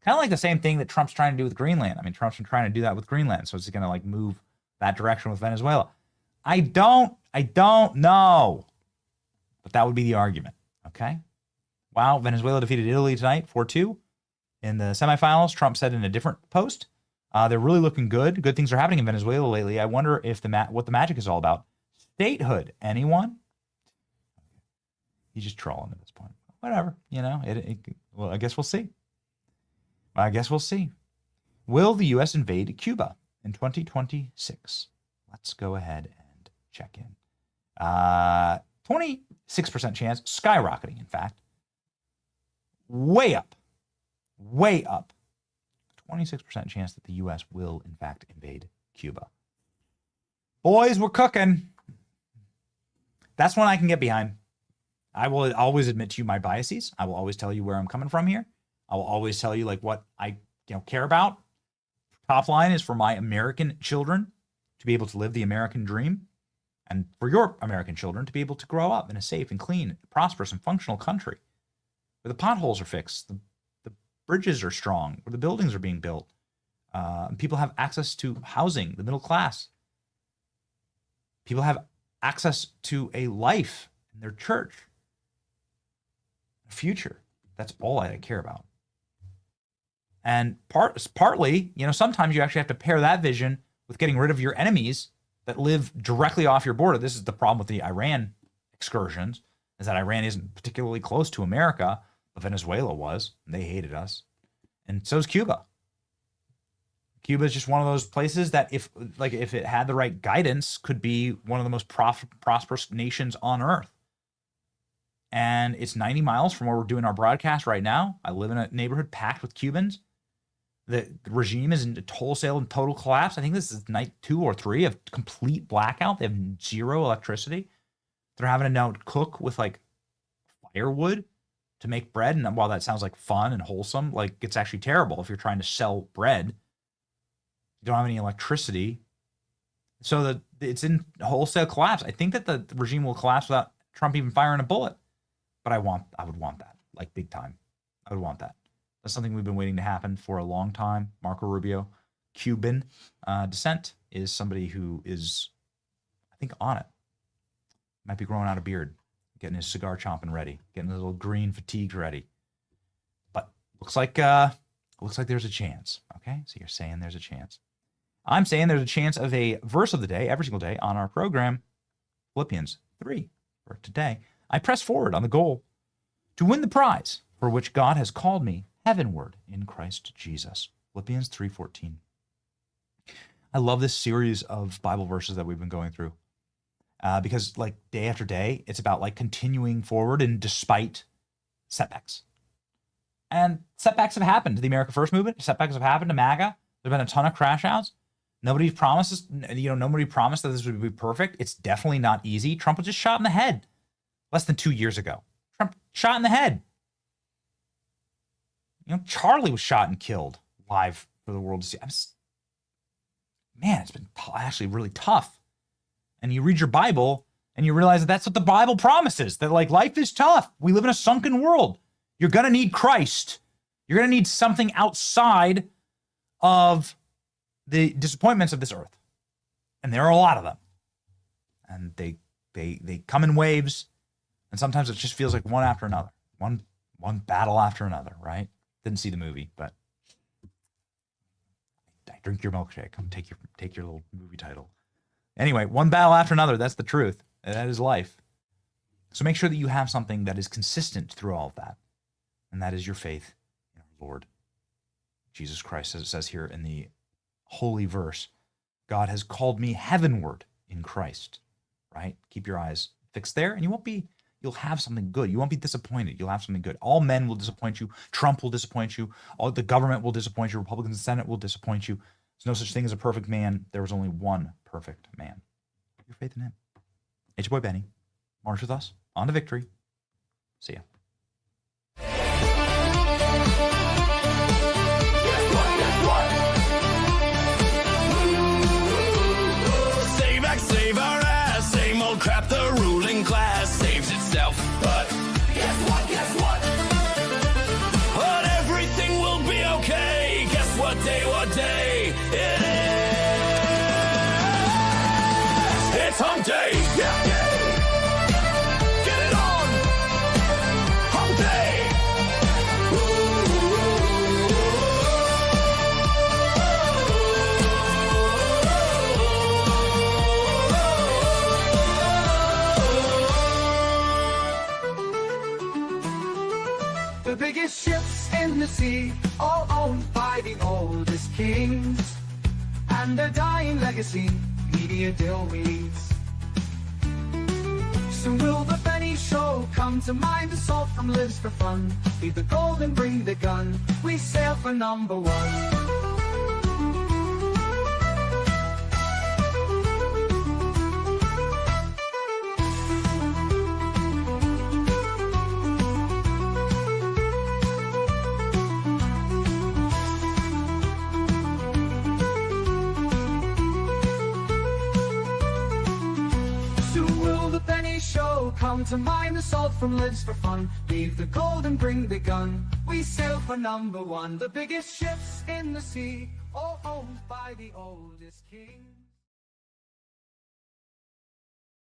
Kind of like the same thing that Trump's trying to do with Greenland. I mean, Trump's been trying to do that with Greenland, so it's going to like move that direction with Venezuela. I don't know, but that would be the argument. Okay. Wow. Venezuela defeated Italy tonight, 4-2 in the semifinals. Trump said in a different post, they're really looking good. Good things are happening in Venezuela lately. I wonder if what the magic is all about. Statehood. Anyone? He's just trolling at this point. Whatever. Well, I guess we'll see. Will the U.S. invade Cuba in 2026? Let's go ahead and check in. 26% chance, skyrocketing, in fact. Way up. 26% chance that the U.S. will, in fact, invade Cuba. Boys, we're cooking. That's one I can get behind. I will always admit to you my biases. I will always tell you where I'm coming from here. I will always tell you like what I care about. Top line is for my American children to be able to live the American dream, and for your American children to be able to grow up in a safe and clean, prosperous, and functional country where the potholes are fixed, the bridges are strong, where the buildings are being built, and people have access to housing, the middle class. People have access to a life in their church, a future. That's all I care about. And partly, sometimes you actually have to pair that vision with getting rid of your enemies that live directly off your border. This is the problem with the Iran excursions, is that Iran isn't particularly close to America, but Venezuela was, and they hated us. And so is Cuba. Cuba is just one of those places that if it had the right guidance, could be one of the most prosperous nations on earth. And it's 90 miles from where we're doing our broadcast right now. I live in a neighborhood packed with Cubans. The regime is in wholesale and total collapse. I think this is night 2 or 3 of complete blackout. They have zero electricity. They're having to now cook with like firewood to make bread. And while that sounds like fun and wholesome, like it's actually terrible if you're trying to sell bread. You don't have any electricity. So it's in wholesale collapse. I think that the regime will collapse without Trump even firing a bullet. But I would want that, like big time. I would want that. That's something we've been waiting to happen for a long time. Marco Rubio, Cuban descent, is somebody who is, I think, on it. Might be growing out a beard, getting his cigar chomping ready, getting his little green fatigues ready. But looks like there's a chance. Okay, so you're saying there's a chance. I'm saying there's a chance of a verse of the day every single day on our program, Philippians 3 for today. I press forward on the goal to win the prize for which God has called me heavenward in Christ Jesus. Philippians 3:14. I love this series of Bible verses that we've been going through because like day after day, it's about like continuing forward and despite setbacks. And setbacks have happened to the America First movement. Setbacks have happened to MAGA. There have been a ton of crash outs. Nobody promised that this would be perfect. It's definitely not easy. Trump was just shot in the head less than 2 years ago. Trump shot in the head. Charlie was shot and killed live for the world to see. Man, it's been actually really tough. And you read your Bible and you realize that that's what the Bible promises, that like life is tough. We live in a sunken world. You're going to need Christ. You're going to need something outside of the disappointments of this earth. And there are a lot of them. And they come in waves. And sometimes it just feels like one after another. One battle after another, right? Didn't see the movie, but I drink your milkshake. Come take your little movie title. Anyway, one battle after another. That's the truth. That is life. So make sure that you have something that is consistent through all of that. And that is your faith in our Lord Jesus Christ. As it says here in the holy verse, God has called me heavenward in Christ, right? Keep your eyes fixed there and you'll have something good. You won't be disappointed. You'll have something good. All men will disappoint you. Trump will disappoint you. All the government will disappoint you. Republicans in the Senate will disappoint you. There's no such thing as a perfect man. There was only one perfect man. Put your faith in him. It's your boy Benny. March with us on to victory. See ya. Save our ass. Same old crap the ruling class saves itself. But guess what? But everything will be okay. Guess what day it is? It's hump day. Yeah. Get it on. Hump day. The biggest ships in the sea, all owned by the oldest kings, and their dying legacy, media deal reads. Soon will the Benny Show come to mind, the salt from lives for fun. Leave the gold and bring the gun, we sail for #1. Show come to mind, the salt from lives for fun. Leave the gold and bring the gun, we sail for #1. The biggest ships in the sea, all owned by the oldest king.